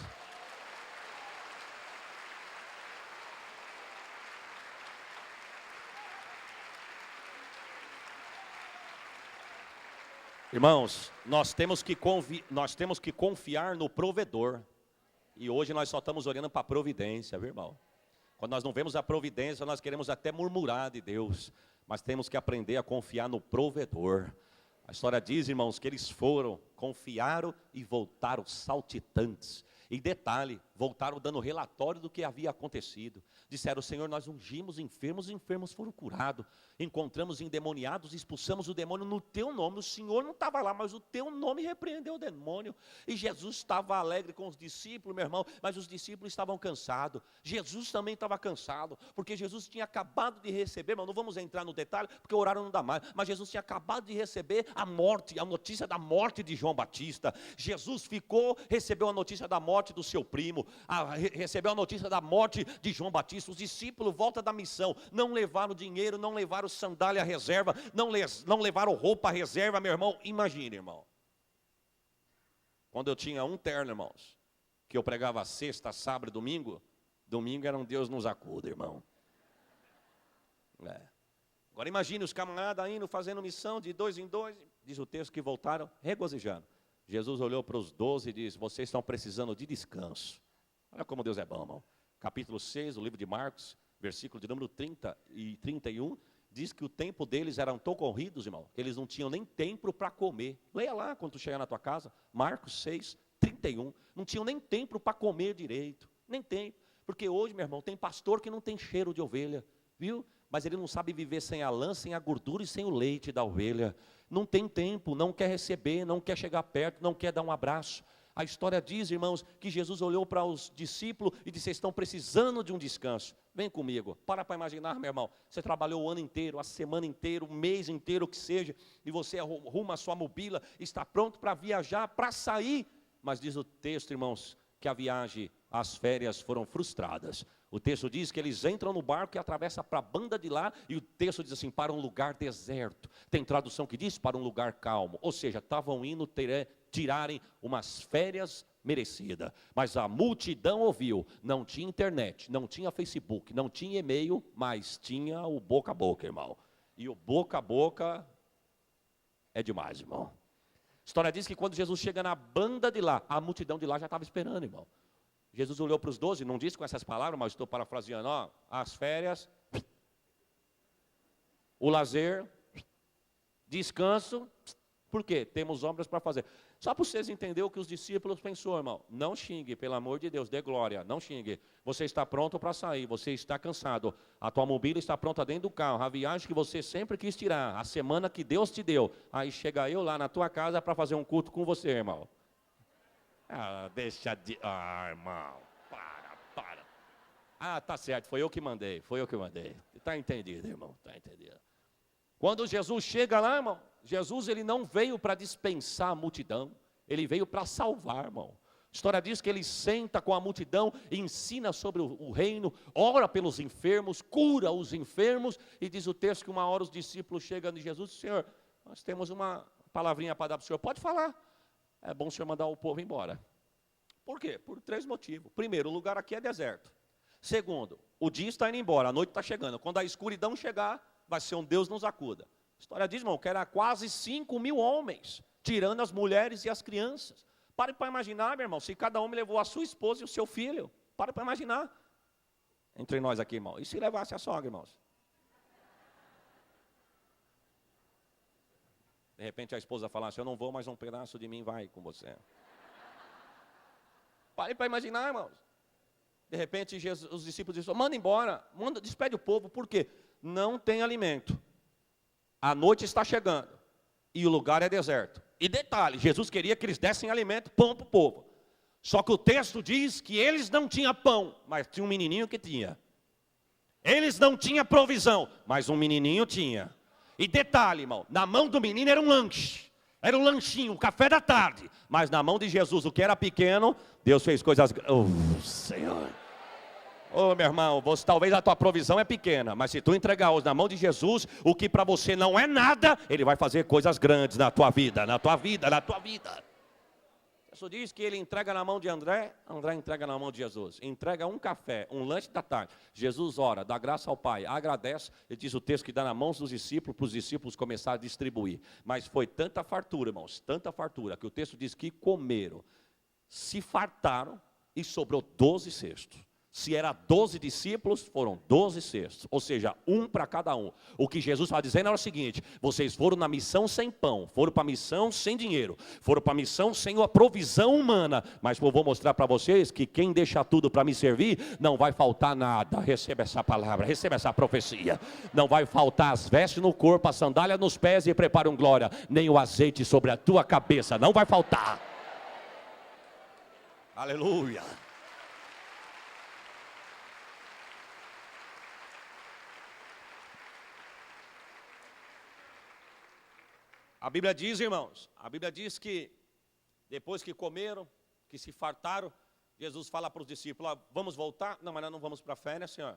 Irmãos, nós temos que confiar no provedor. E hoje nós só estamos olhando para a providência, viu, irmão? Quando nós não vemos a providência, nós queremos até murmurar de Deus. Mas temos que aprender a confiar no provedor. A história diz, irmãos, que eles foram, confiaram e voltaram saltitantes. E detalhe, voltaram dando relatório do que havia acontecido. Disseram, Senhor, nós ungimos enfermos, os enfermos foram curados. Encontramos endemoniados, expulsamos o demônio no teu nome. O Senhor não estava lá, mas o teu nome repreendeu o demônio. E Jesus estava alegre com os discípulos, meu irmão, mas os discípulos estavam cansados. Jesus também estava cansado, porque Jesus tinha acabado de receber, mas não vamos entrar no detalhe, porque o horário não dá mais. Mas Jesus tinha acabado de receber a notícia da morte de João Batista. Jesus recebeu a notícia da morte do seu primo, recebeu a notícia da morte de João Batista. Os discípulos voltam da missão, não levaram dinheiro, não levaram sandália reserva, não levaram roupa reserva, meu irmão. Imagine, irmão, quando eu tinha um terno, irmãos, que eu pregava sexta, sábado e domingo era um Deus nos acuda, irmão. Agora imagine os camaradas indo, fazendo missão de 2 em 2, diz o texto que voltaram regozijando. Jesus olhou para os 12 e disse, vocês estão precisando de descanso. Olha como Deus é bom, irmão. Capítulo 6, do livro de Marcos, versículo de número 30 e 31, diz que o tempo deles eram tão corridos, irmão, que eles não tinham nem tempo para comer. Leia lá quando tu chegar na tua casa, Marcos 6, 31. Não tinham nem tempo para comer direito, nem tempo. Porque hoje, meu irmão, tem pastor que não tem cheiro de ovelha, viu? Mas ele não sabe viver sem a lã, sem a gordura e sem o leite da ovelha. Não tem tempo, não quer receber, não quer chegar perto, não quer dar um abraço. A história diz, irmãos, que Jesus olhou para os discípulos e disse, vocês estão precisando de um descanso. Vem comigo, para imaginar, meu irmão, você trabalhou o ano inteiro, a semana inteira, o mês inteiro, o que seja, e você arruma a sua mobília, está pronto para viajar, para sair. Mas diz o texto, irmãos, que a viagem, as férias foram frustradas. O texto diz que eles entram no barco e atravessam para a banda de lá, e o texto diz assim, para um lugar deserto. Tem tradução que diz, para um lugar calmo. Ou seja, estavam indo tirarem umas férias merecidas. Mas a multidão ouviu, não tinha internet, não tinha Facebook, não tinha e-mail, mas tinha o boca a boca, irmão. E o boca a boca é demais, irmão. A história diz que quando Jesus chega na banda de lá, a multidão de lá já estava esperando, irmão. Jesus olhou para os 12, não disse com essas palavras, mas estou parafraseando, as férias, o lazer, descanso, por quê? Temos obras para fazer. Só para vocês entenderem o que os discípulos pensou, irmão. Não xingue, pelo amor de Deus, dê glória, não xingue. Você está pronto para sair, você está cansado. A tua mobília está pronta dentro do carro, a viagem que você sempre quis tirar, a semana que Deus te deu. Aí chega eu lá na tua casa para fazer um culto com você, irmão. Deixa de... irmão, para. Tá certo, foi eu que mandei. Está entendido, irmão, está entendido. Quando Jesus chega lá, irmão, Jesus ele não veio para dispensar a multidão, ele veio para salvar, irmão. A história diz que ele senta com a multidão, ensina sobre o reino, ora pelos enfermos, cura os enfermos, e diz o texto que uma hora os discípulos chegam de Jesus, Senhor, nós temos uma palavrinha para dar para o Senhor, pode falar. É bom o Senhor mandar o povo embora. Por quê? Por 3 motivos. Primeiro, o lugar aqui é deserto. Segundo, o dia está indo embora, a noite está chegando. Quando a escuridão chegar, vai ser um Deus nos acuda. A história diz, irmão, que era quase 5.000 homens, tirando as mulheres e as crianças. Pare para imaginar, meu irmão, se cada homem levou a sua esposa e o seu filho. Pare para imaginar. Entre nós aqui, irmão. E se levasse a sogra, irmãos? De repente a esposa falasse, eu não vou, mas um pedaço de mim vai com você. Pare para imaginar, irmãos. De repente os discípulos disseram, manda embora, despede o povo, por quê? Não tem alimento. A noite está chegando e o lugar é deserto. E detalhe, Jesus queria que eles dessem alimento, pão para o povo. Só que o texto diz que eles não tinham pão, mas tinha um menininho que tinha. Eles não tinham provisão, mas um menininho tinha. E detalhe, irmão, na mão do menino era um lanche. Era um lanchinho, um café da tarde. Mas na mão de Jesus, o que era pequeno, Deus fez coisas... Oh, Senhor... Ô meu irmão, talvez a tua provisão é pequena, mas se tu entregar na mão de Jesus, o que para você não é nada, Ele vai fazer coisas grandes na tua vida, na tua vida, na tua vida. Jesus diz que ele entrega na mão de André, André entrega na mão de Jesus. Entrega um café, um lanche da tarde. Jesus ora, dá graça ao Pai, agradece, e diz o texto que dá na mão dos discípulos, para os discípulos começarem a distribuir. Mas foi tanta fartura, irmãos, tanta fartura, que o texto diz que comeram, se fartaram e sobrou 12 cestos. Se era 12 discípulos, foram 12 cestos, ou seja, um para cada um. O que Jesus estava dizendo era o seguinte, vocês foram na missão sem pão, foram para a missão sem dinheiro, foram para a missão sem a provisão humana, mas eu vou mostrar para vocês que quem deixa tudo para me servir, não vai faltar nada. Receba essa palavra, receba essa profecia. Não vai faltar as vestes no corpo, a sandália nos pés e prepara glória, nem o azeite sobre a tua cabeça, não vai faltar. Aleluia. A Bíblia diz, irmãos, a Bíblia diz que depois que comeram, que se fartaram, Jesus fala para os discípulos, vamos voltar? Não, mas nós não vamos para a férias, Senhor.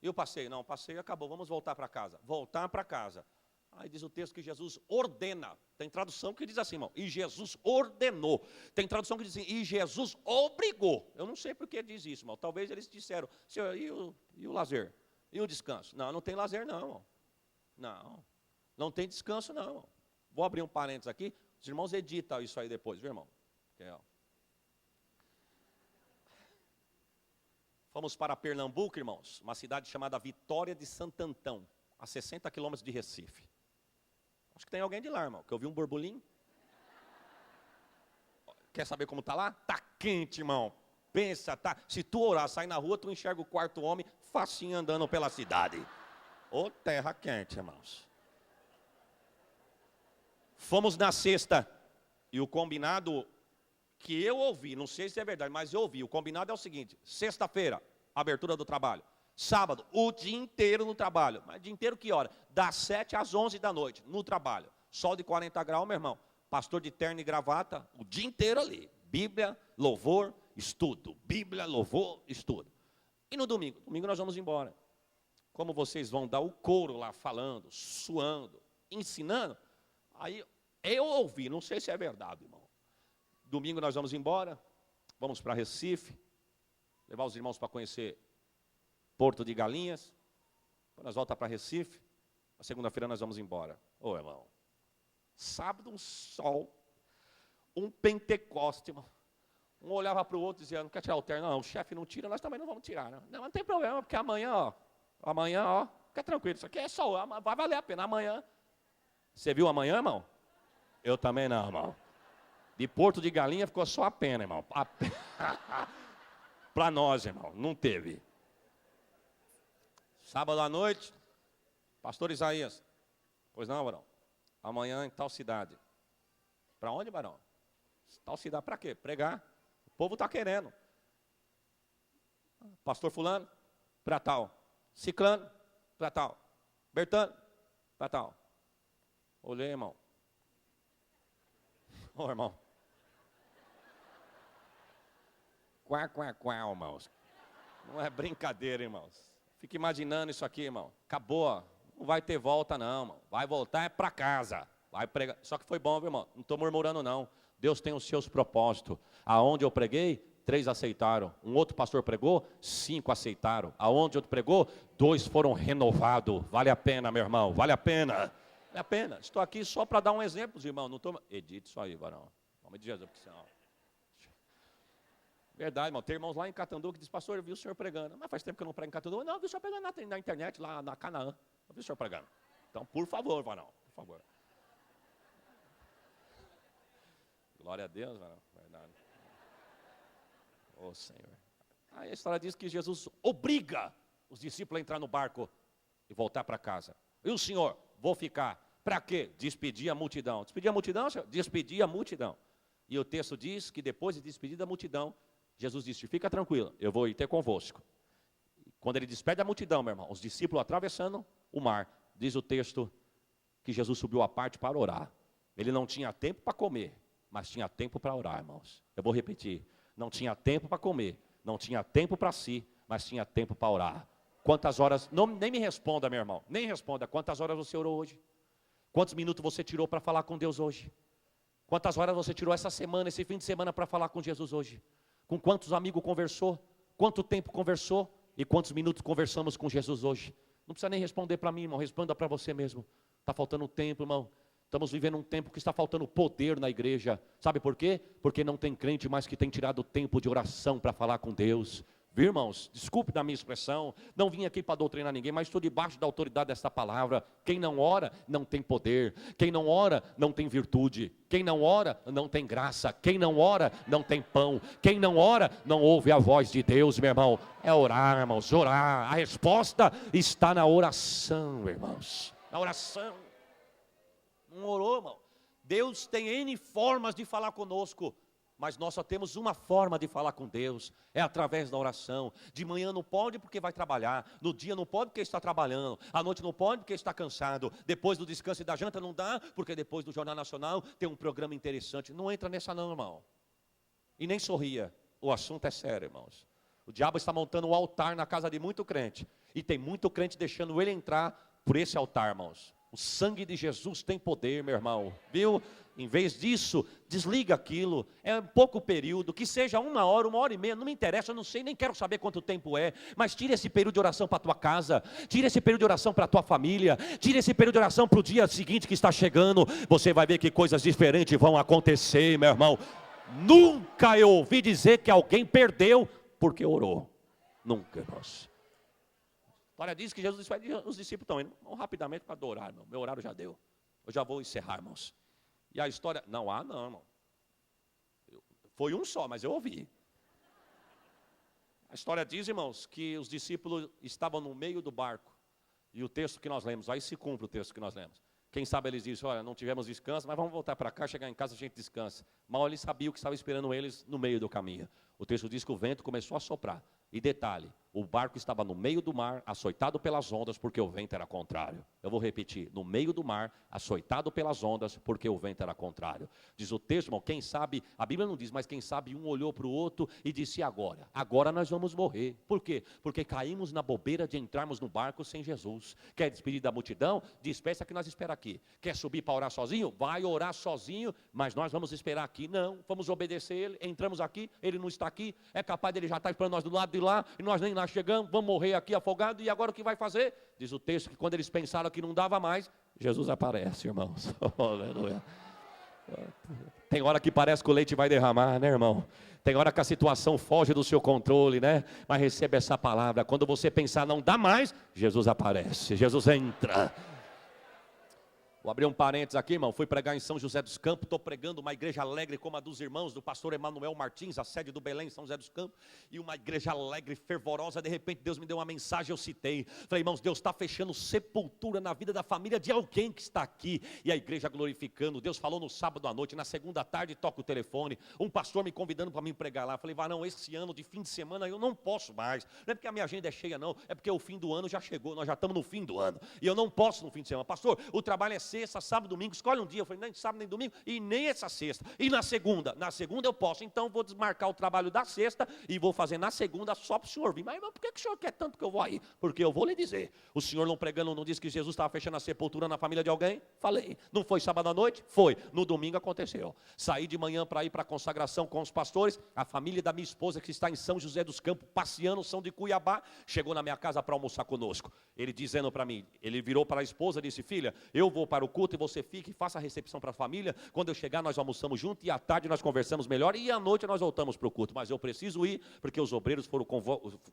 E o passeio? Não, o passeio acabou, vamos voltar para casa. Voltar para casa. Aí diz o texto que Jesus ordena. Tem tradução que diz assim, irmão, e Jesus ordenou. Tem tradução que diz assim, e Jesus obrigou. Eu não sei por que diz isso, irmão. Talvez eles disseram, Senhor, e o lazer? E o descanso? Não, não tem lazer não, irmão. Não, não tem descanso não, irmão. Vou abrir um parênteses aqui, os irmãos editam isso aí depois, viu, irmão? Fomos para Pernambuco, irmãos, uma cidade chamada Vitória de Santo Antão, a 60 quilômetros de Recife. Acho que tem alguém de lá, irmão, que eu vi um borbolinho. Quer saber como está lá? Está quente, irmão. Pensa, tá. Se tu orar, sai na rua, tu enxerga o quarto homem facinho andando pela cidade. Ô terra quente, irmãos. Fomos na sexta, e o combinado que eu ouvi, não sei se é verdade, mas eu ouvi, o combinado é o seguinte, sexta-feira, abertura do trabalho, sábado, o dia inteiro no trabalho, mas dia inteiro que hora? Das 7 às 11 da noite, no trabalho, sol de 40 graus, meu irmão, pastor de terno e gravata, o dia inteiro ali, Bíblia, louvor, estudo, Bíblia, louvor, estudo. E no domingo nós vamos embora, como vocês vão dar o couro lá falando, suando, ensinando, aí eu ouvi, não sei se é verdade, irmão. Domingo nós vamos embora, vamos para Recife, levar os irmãos para conhecer Porto de Galinhas. Quando nós voltamos para Recife, na segunda-feira nós vamos embora. Ô, irmão, sábado um sol, um Pentecoste, irmão. Um olhava para o outro e dizia, não quer tirar o terno? Não, o chefe não tira, nós também não vamos tirar. Não, mas não tem problema, porque amanhã, fica tranquilo, isso aqui é só, vai valer a pena, amanhã. Você viu amanhã, irmão? Eu também não, irmão. De Porto de Galinha ficou só a pena, irmão. Para nós, irmão, não teve. Sábado à noite, pastor Isaías. Pois não, varão. Amanhã em tal cidade. Para onde, varão? Tal cidade para quê? Pregar. O povo está querendo. Pastor fulano, para tal. Ciclano, para tal. Bertano, para tal. Olhei, irmão. Ô, irmão. Quá, irmãos. Não é brincadeira, irmãos. Fica imaginando isso aqui, irmão. Acabou. Não vai ter volta, não, irmão. Vai voltar é para casa. Vai pregar. Só que foi bom, viu, irmão? Não estou murmurando, não. Deus tem os seus propósitos. Aonde eu preguei, 3 aceitaram. Um outro pastor pregou, 5 aceitaram. Aonde outro pregou, 2 foram renovados. Vale a pena, meu irmão, vale a pena. Vale a pena. Estou aqui só para dar um exemplo, irmão. Não tô... Edite isso aí, varão. Em nome de Jesus, porque senão... Verdade, irmão. Tem irmãos lá em Catanduva que diz, pastor, eu vi o senhor pregando. Mas faz tempo que eu não prego em Catanduva. Não, eu vi o senhor pregando na internet, lá na Canaã. Eu vi o senhor pregando. Então, por favor, varão, por favor. Glória a Deus, varão. Verdade. Ô Senhor. Aí a história diz que Jesus obriga os discípulos a entrar no barco e voltar para casa. E o Senhor, vou ficar. Para quê? Despedir a multidão. Despedir a multidão, Senhor? Despedir a multidão. E o texto diz que depois de despedir da multidão, Jesus disse, fica tranquilo, eu vou ir ter convosco. Quando ele despede a multidão, meu irmão, os discípulos atravessando o mar, diz o texto que Jesus subiu à parte para orar. Ele não tinha tempo para comer, mas tinha tempo para orar, irmãos. Eu vou repetir. Não tinha tempo para comer, não tinha tempo para si, mas tinha tempo para orar. Quantas horas, não, nem me responda, meu irmão, nem responda, quantas horas você orou hoje? Quantos minutos você tirou para falar com Deus hoje? Quantas horas você tirou essa semana, esse fim de semana para falar com Jesus hoje? Com quantos amigos conversou? Quanto tempo conversou? E quantos minutos conversamos com Jesus hoje? Não precisa nem responder para mim, irmão, responda para você mesmo. Está faltando tempo, irmão. Estamos vivendo um tempo que está faltando poder na igreja. Sabe por quê? Porque não tem crente mais que tem tirado tempo de oração para falar com Deus. Viu, irmãos? Desculpe da minha expressão. Não vim aqui para doutrinar ninguém, mas estou debaixo da autoridade desta palavra. Quem não ora, não tem poder. Quem não ora, não tem virtude. Quem não ora, não tem graça. Quem não ora, não tem pão. Quem não ora, não ouve a voz de Deus, meu irmão. É orar, irmãos, orar. A resposta está na oração, irmãos. Na oração. Não orou, irmão. Deus tem N formas de falar conosco, mas nós só temos uma forma de falar com Deus, é através da oração. De manhã não pode porque vai trabalhar, no dia não pode porque está trabalhando, à noite não pode porque está cansado, depois do descanso e da janta não dá, porque depois do Jornal Nacional tem um programa interessante. Não entra nessa não, irmão. E nem sorria, o assunto é sério, irmãos. O diabo está montando um altar na casa de muito crente, e tem muito crente deixando ele entrar por esse altar, irmãos. O sangue de Jesus tem poder, meu irmão, viu? Em vez disso, desliga aquilo, é um pouco período, que seja 1 hora e meia, não me interessa, eu não sei, nem quero saber quanto tempo é, mas tira esse período de oração para a tua casa, tira esse período de oração para a tua família, tira esse período de oração para o dia seguinte que está chegando, você vai ver que coisas diferentes vão acontecer, meu irmão. Nunca eu ouvi dizer que alguém perdeu porque orou, nunca, irmãos. A história diz que Jesus disse, os discípulos estão indo, vamos rapidamente para adorar, irmão. Meu horário já deu, eu já vou encerrar, irmãos. E a história, não, irmão. Foi um só, mas eu ouvi. A história diz, irmãos, que os discípulos estavam no meio do barco. E o texto que nós lemos, aí se cumpre o texto que nós lemos. Quem sabe eles dizem, olha, não tivemos descanso, mas vamos voltar para cá, chegar em casa a gente descansa. Mal eles sabiam que estava esperando eles no meio do caminho. O texto diz que o vento começou a soprar. E detalhe, o barco estava no meio do mar, açoitado pelas ondas, porque o vento era contrário. Eu vou repetir, no meio do mar, açoitado pelas ondas, porque o vento era contrário. Diz o texto, irmão, quem sabe, a Bíblia não diz, mas quem sabe um olhou para o outro e disse, agora? Agora nós vamos morrer. Por quê? Porque caímos na bobeira de entrarmos no barco sem Jesus. Quer despedir da multidão? Despeça que nós espera aqui. Quer subir para orar sozinho? Vai orar sozinho, mas nós vamos esperar aqui. Não, vamos obedecer ele, entramos aqui, ele não está aqui, é capaz dele já estar esperando nós do lado de lá, e nós nem lá chegamos, vamos morrer aqui afogados, e agora o que vai fazer? Diz o texto que quando eles pensaram que não dava mais, Jesus aparece, irmãos. Aleluia. Tem hora que parece que o leite vai derramar, né, irmão? Tem hora que a situação foge do seu controle, né? Mas receba essa palavra, quando você pensar não dá mais, Jesus aparece, Jesus entra. Vou abrir um parênteses aqui, irmão. Fui pregar em São José dos Campos. Estou pregando uma igreja alegre como a dos irmãos do pastor Emanuel Martins, a sede do Belém, São José dos Campos. E uma igreja alegre, fervorosa. De repente Deus me deu uma mensagem, eu citei. Falei, irmãos, Deus está fechando sepultura na vida da família de alguém que está aqui. E a igreja glorificando. Deus falou no sábado à noite, na segunda tarde toca o telefone. Um pastor me convidando para mim pregar lá. Falei, varão, esse ano de fim de semana eu não posso mais. Não é porque a minha agenda é cheia não. É porque o fim do ano já chegou. Nós já estamos no fim do ano. E eu não posso no fim de semana. Pastor, o trabalho é cedo. sexta, sábado, domingo, escolhe um dia. Eu falei, nem sábado, nem domingo, e nem essa sexta. E na segunda? Na segunda eu posso, então vou desmarcar o trabalho da sexta e vou fazer na segunda só para o senhor vir. Mas irmão, por que o senhor quer tanto que eu vou aí? Porque eu vou lhe dizer, o senhor não pregando, não disse que Jesus estava fechando a sepultura na família de alguém? Falei. Não foi sábado à noite? Foi. No domingo aconteceu. Saí de manhã para ir para a consagração com os pastores, a família da minha esposa que está em São José dos Campos, passeando, são de Cuiabá, chegou na minha casa para almoçar conosco. Ele dizendo para mim, ele virou para a esposa e disse, filha, eu vou para o culto e você fica e faça a recepção para a família. Quando eu chegar nós almoçamos junto e à tarde nós conversamos melhor e à noite nós voltamos para o culto. Mas eu preciso ir porque os obreiros foram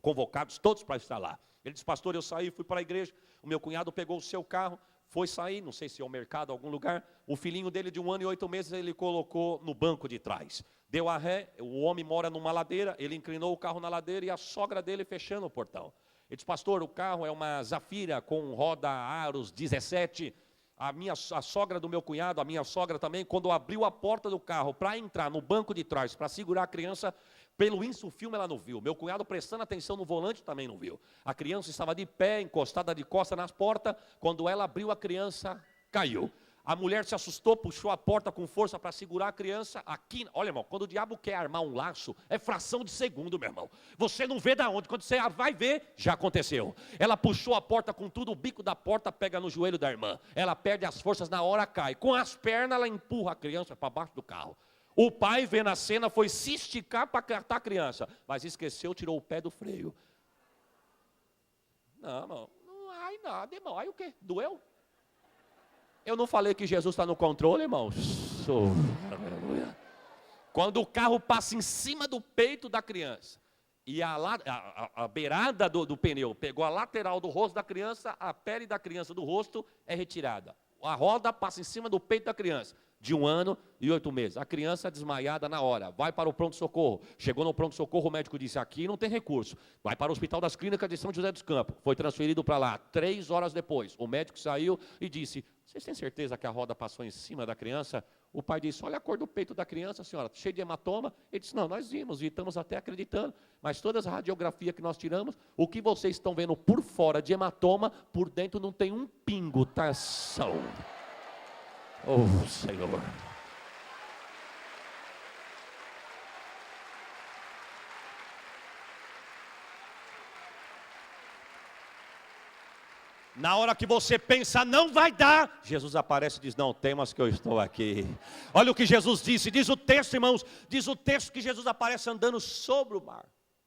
convocados todos para estar lá. Ele disse, pastor, eu saí, fui para a igreja, o meu cunhado pegou o seu carro, foi sair, não sei se é ao mercado, algum lugar, o filhinho dele de 1 ano e 8 meses, ele colocou no banco de trás. Deu a ré, o homem mora numa ladeira, ele inclinou o carro na ladeira e a sogra dele fechando o portão. Ele disse, pastor, o carro é uma Zafira com roda aros 17. A sogra do meu cunhado, a minha sogra também, quando abriu a porta do carro para entrar no banco de trás, para segurar a criança, pelo insufilme ela não viu. Meu cunhado prestando atenção no volante também não viu. A criança estava de pé, encostada de costa nas portas. Quando ela abriu a criança, caiu. A mulher se assustou, puxou a porta com força para segurar a criança. Aqui, olha irmão, quando o diabo quer armar um laço, é fração de segundo, meu irmão. Você não vê da onde, quando você vai ver, já aconteceu. Ela puxou a porta com tudo, o bico da porta pega no joelho da irmã. Ela perde as forças, na hora cai. Com as pernas ela empurra a criança para baixo do carro. O pai, vendo a cena, foi se esticar para catar a criança, mas esqueceu, tirou o pé do freio. Não, irmão, não ai nada, irmão. Aí o quê? Doeu? Eu não falei que Jesus está no controle, irmão? Quando o carro passa em cima do peito da criança, e a beirada do pneu pegou a lateral do rosto da criança, a pele da criança do rosto é retirada. A roda passa em cima do peito da criança, de 1 ano e 8 meses. A criança desmaiada na hora, vai para o pronto-socorro. Chegou no pronto-socorro, o médico disse, aqui não tem recurso. Vai para o Hospital das Clínicas de São José dos Campos. Foi transferido para lá. 3 horas depois, o médico saiu e disse, vocês têm certeza que a roda passou em cima da criança? O pai disse, olha a cor do peito da criança, senhora, cheio de hematoma. Ele disse, não, nós vimos e estamos até acreditando, mas todas as radiografias que nós tiramos, o que vocês estão vendo por fora de hematoma, por dentro não tem um pingo, tá saúde. Oh, Senhor. Na hora que você pensa, não vai dar, Jesus aparece e diz, não temas que eu estou aqui. Olha o que Jesus disse, diz o texto, irmãos, diz o texto que Jesus aparece andando sobre o mar,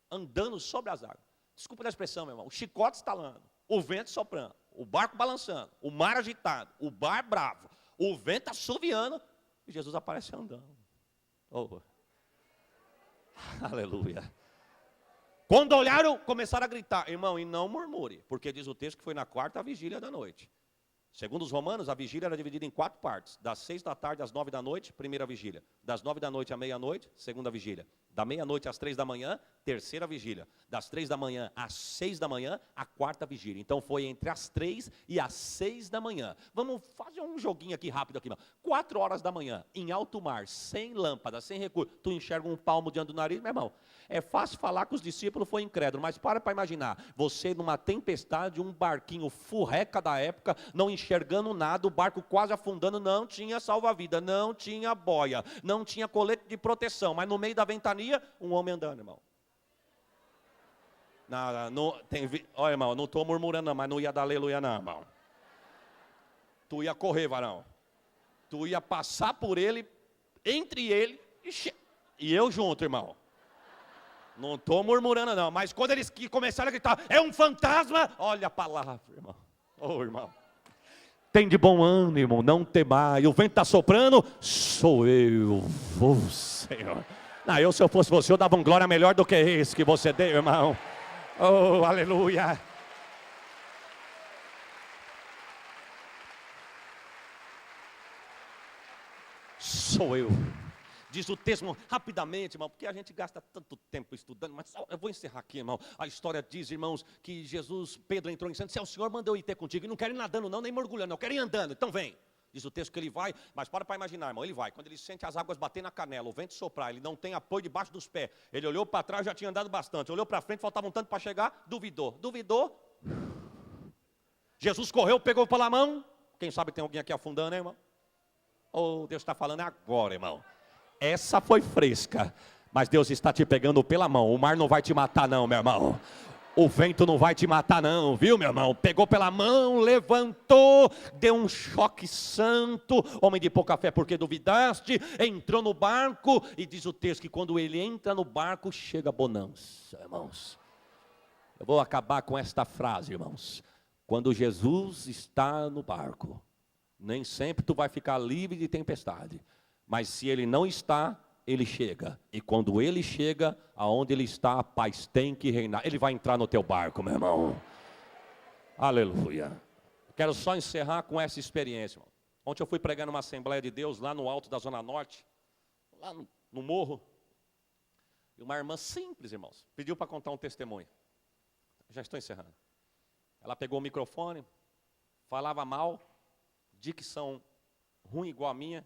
andando sobre as águas. Desculpa a expressão, meu irmão, o chicote estalando, o vento soprando, o barco balançando, o mar agitado, o bar bravo, o vento assoviando, e Jesus aparece andando. Oh. Aleluia. Quando olharam, começaram a gritar, irmão, e não murmure, porque diz o texto que foi na 4ª vigília da noite. Segundo os romanos, a vigília era dividida em 4 partes. Das 6 da tarde às 9 da noite, primeira vigília. Das 9 da noite à meia-noite, segunda vigília. Da meia-noite às 3 da manhã, terceira vigília. Das 3 da manhã às 6 da manhã, a 4ª vigília. Então foi entre as 3 e as 6 da manhã. Vamos fazer um joguinho aqui rápido aqui, irmão. 4 horas da manhã, em alto mar, sem lâmpada, sem recurso. Tu enxerga um palmo diante do nariz, meu irmão. É fácil falar que os discípulos foram incrédulos, mas para imaginar. Você numa tempestade, um barquinho furreca da época, não enxergando nada, o barco quase afundando, não tinha salva-vida, não tinha boia, não tinha colete de proteção, mas no meio da ventania, um homem andando, irmão. Olha, irmão, não estou murmurando não, mas não ia dar aleluia não, irmão. Tu ia correr, varão. Tu ia passar por ele, entre ele e eu junto, irmão. Não estou murmurando não, mas quando eles começaram a gritar, é um fantasma, olha a palavra, irmão. Oh, irmão. Tem de bom ânimo, não temai. O vento está soprando, sou eu, oh Senhor. Não, se eu fosse você, eu dava um glória melhor do que esse que você deu, irmão. Oh, aleluia. Sou eu. Diz o texto, irmão, rapidamente, irmão, porque a gente gasta tanto tempo estudando, mas eu vou encerrar aqui, irmão. A história diz, irmãos, que Pedro entrou em Santo, se é o Senhor mandou eu ir ter contigo, e não quero ir nadando não, nem mergulhando, eu quero ir andando, então vem. Diz o texto que ele vai, mas para imaginar, irmão, ele vai. Quando ele sente as águas bater na canela, o vento soprar, ele não tem apoio debaixo dos pés. Ele olhou para trás, já tinha andado bastante. Olhou para frente, faltava um tanto para chegar, duvidou. Jesus correu, pegou pela mão, Quem sabe tem alguém aqui afundando, hein, irmão? Oh, Deus está falando agora, irmão. Essa foi fresca, mas Deus está te pegando pela mão. O mar não vai te matar não, meu irmão. O vento não vai te matar não, viu, meu irmão? Pegou pela mão, levantou, deu um choque santo. Homem de pouca fé, porque duvidaste? Entrou no barco e diz o texto que quando ele entra no barco, chega bonança, irmãos. Eu vou acabar com esta frase, irmãos. Quando Jesus está no barco, nem sempre tu vai ficar livre de tempestade. Mas se ele não está, ele chega. E quando ele chega, aonde ele está, a paz tem que reinar. Ele vai entrar no teu barco, meu irmão. Aleluia. Quero só encerrar com essa experiência, irmão. Ontem eu fui pregar numa Assembleia de Deus, lá no alto da Zona Norte, lá no morro. E uma irmã simples, irmãos, pediu para contar um testemunho. Já estou encerrando. Ela pegou o microfone, falava mal, dicção ruim igual a minha,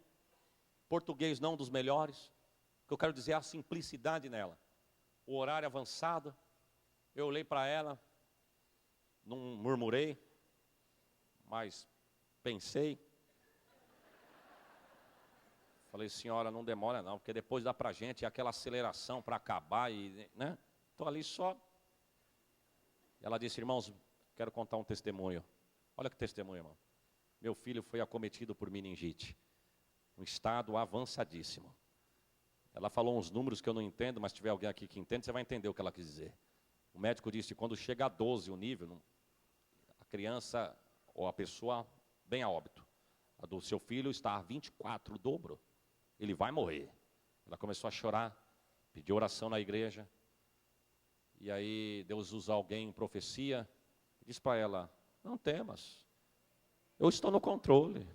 português não dos melhores. O que eu quero dizer é a simplicidade nela. O horário avançado, eu olhei para ela, não murmurei, mas pensei. Falei, senhora, não demora não, porque depois dá para a gente aquela aceleração para acabar, né? Estou ali só. Ela disse, irmãos, quero contar um testemunho. Olha que testemunho, irmão. Meu filho foi acometido por meningite, um estado avançadíssimo. Ela falou uns números que eu não entendo, mas se tiver alguém aqui que entende, você vai entender o que ela quis dizer. O médico disse que quando chega a 12 o nível, a criança ou a pessoa vem a óbito. A do seu filho está a 24, o dobro. Ele vai morrer. Ela começou a chorar, pediu oração na igreja. E aí Deus usa alguém em profecia, diz para ela, não temas, eu estou no controle.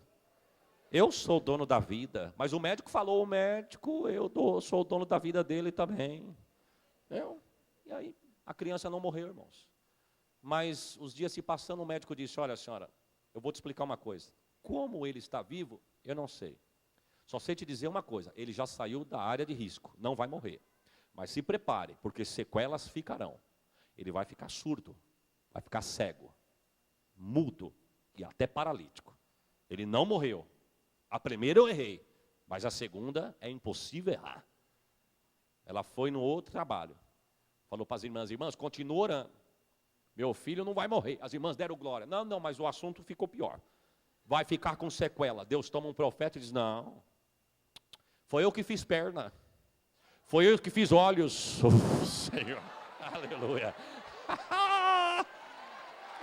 Eu sou o dono da vida, mas o médico falou, o médico, sou o dono da vida dele também. E aí, a criança não morreu, irmãos. Mas os dias se passando, o médico disse, olha senhora, eu vou te explicar uma coisa. Como ele está vivo, eu não sei. Só sei te dizer uma coisa, ele já saiu da área de risco, não vai morrer. Mas se prepare, porque sequelas ficarão. Ele vai ficar surdo, vai ficar cego, mudo e até paralítico. Ele não morreu. A primeira eu errei, mas a segunda é impossível errar. Ela foi no outro trabalho. Falou para as irmãs, continua orando. Meu filho não vai morrer. As irmãs deram glória. Não, mas o assunto ficou pior. Vai ficar com sequela. Deus toma um profeta e diz, não. Foi eu que fiz perna. Foi eu que fiz olhos. Senhor. Aleluia.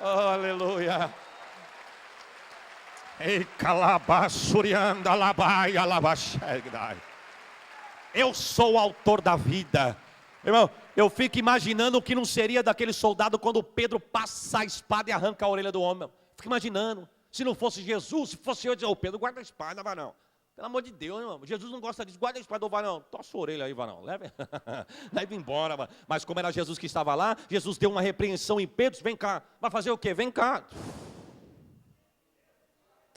Aleluia. Eu sou o autor da vida. Irmão, eu fico imaginando o que não seria daquele soldado quando Pedro passa a espada e arranca a orelha do homem. Fico imaginando, se não fosse Jesus, se fosse eu, dizer, Pedro, guarda a espada, varão. Pelo amor de Deus, irmão. Jesus não gosta disso, guarda a espada, varão. Toca a sua orelha aí, varão. Leve embora, varão. Mas como era Jesus que estava lá, Jesus deu uma repreensão em Pedro, vem cá. Vai fazer o quê? Vem cá.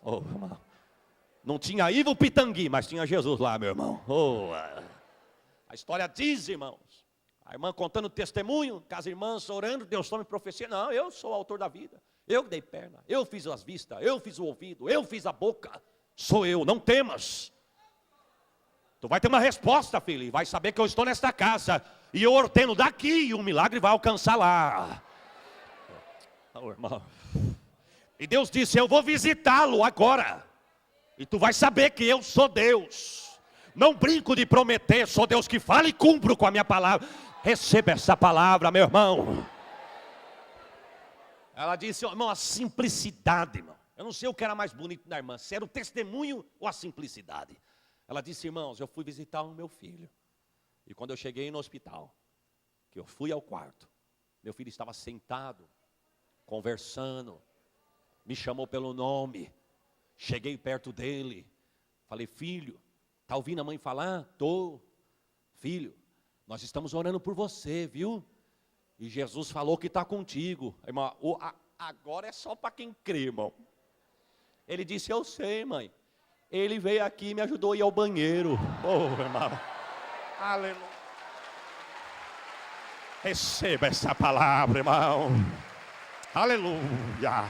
Oh, irmão. Não tinha Ivo Pitangui, mas tinha Jesus lá, meu irmão. Oh, a história diz, irmãos. A irmã contando testemunho, com as irmãs orando, Deus tome profecia. Não, eu sou o autor da vida. Eu dei perna, eu fiz as vistas, eu fiz o ouvido, eu fiz a boca. Sou eu, não temas. Tu vai ter uma resposta, filho, e vai saber que eu estou nesta casa. E eu ordeno daqui, e um milagre vai alcançar lá. Oh, irmão. E Deus disse, eu vou visitá-lo agora. E tu vai saber que eu sou Deus. Não brinco de prometer, sou Deus que fala e cumpro com a minha palavra. Receba essa palavra, meu irmão. Ela disse, irmão, a simplicidade, irmão. Eu não sei o que era mais bonito da irmã, se era o testemunho ou a simplicidade. Ela disse, irmãos, eu fui visitar o meu filho. E quando eu cheguei no hospital, que eu fui ao quarto, meu filho estava sentado, conversando, me chamou pelo nome. Cheguei perto dele, falei, filho, está ouvindo a mãe falar? Estou. Filho, nós estamos orando por você, viu? E Jesus falou que está contigo. Irmão, agora é só para quem crê, irmão. Ele disse, eu sei, mãe. Ele veio aqui e me ajudou a ir ao banheiro. Oh, irmão. Aleluia. Receba essa palavra, irmão. Aleluia.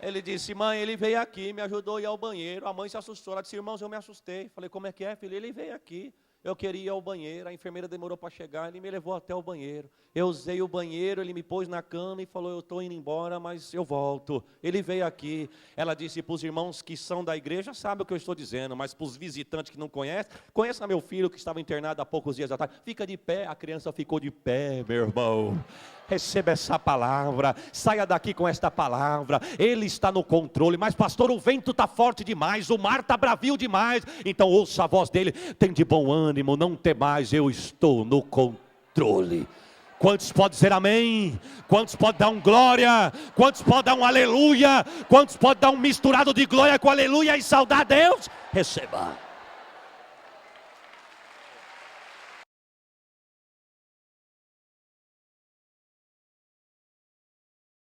Ele disse, mãe, ele veio aqui, me ajudou a ir ao banheiro. A mãe se assustou, ela disse, irmãos, eu me assustei. Falei, como é que é, filho? Ele veio aqui, eu queria ir ao banheiro. A enfermeira demorou para chegar, ele me levou até o banheiro. Eu usei o banheiro, ele me pôs na cama e falou, eu estou indo embora, mas eu volto. Ele veio aqui. Ela disse para os irmãos que são da igreja, sabem o que eu estou dizendo, mas para os visitantes que não conhecem, conheça meu filho que estava internado há poucos dias atrás. Fica de pé, a criança ficou de pé, meu irmão. Receba essa palavra, saia daqui com esta palavra. Ele está no controle, mas pastor, o vento está forte demais, o mar está bravio demais. Então ouça a voz dele, tem de bom ânimo, não temais, eu estou no controle. Quantos podem dizer amém? Quantos podem dar um glória? Quantos podem dar um aleluia? Quantos podem dar um misturado de glória com aleluia e saudar a Deus? Receba.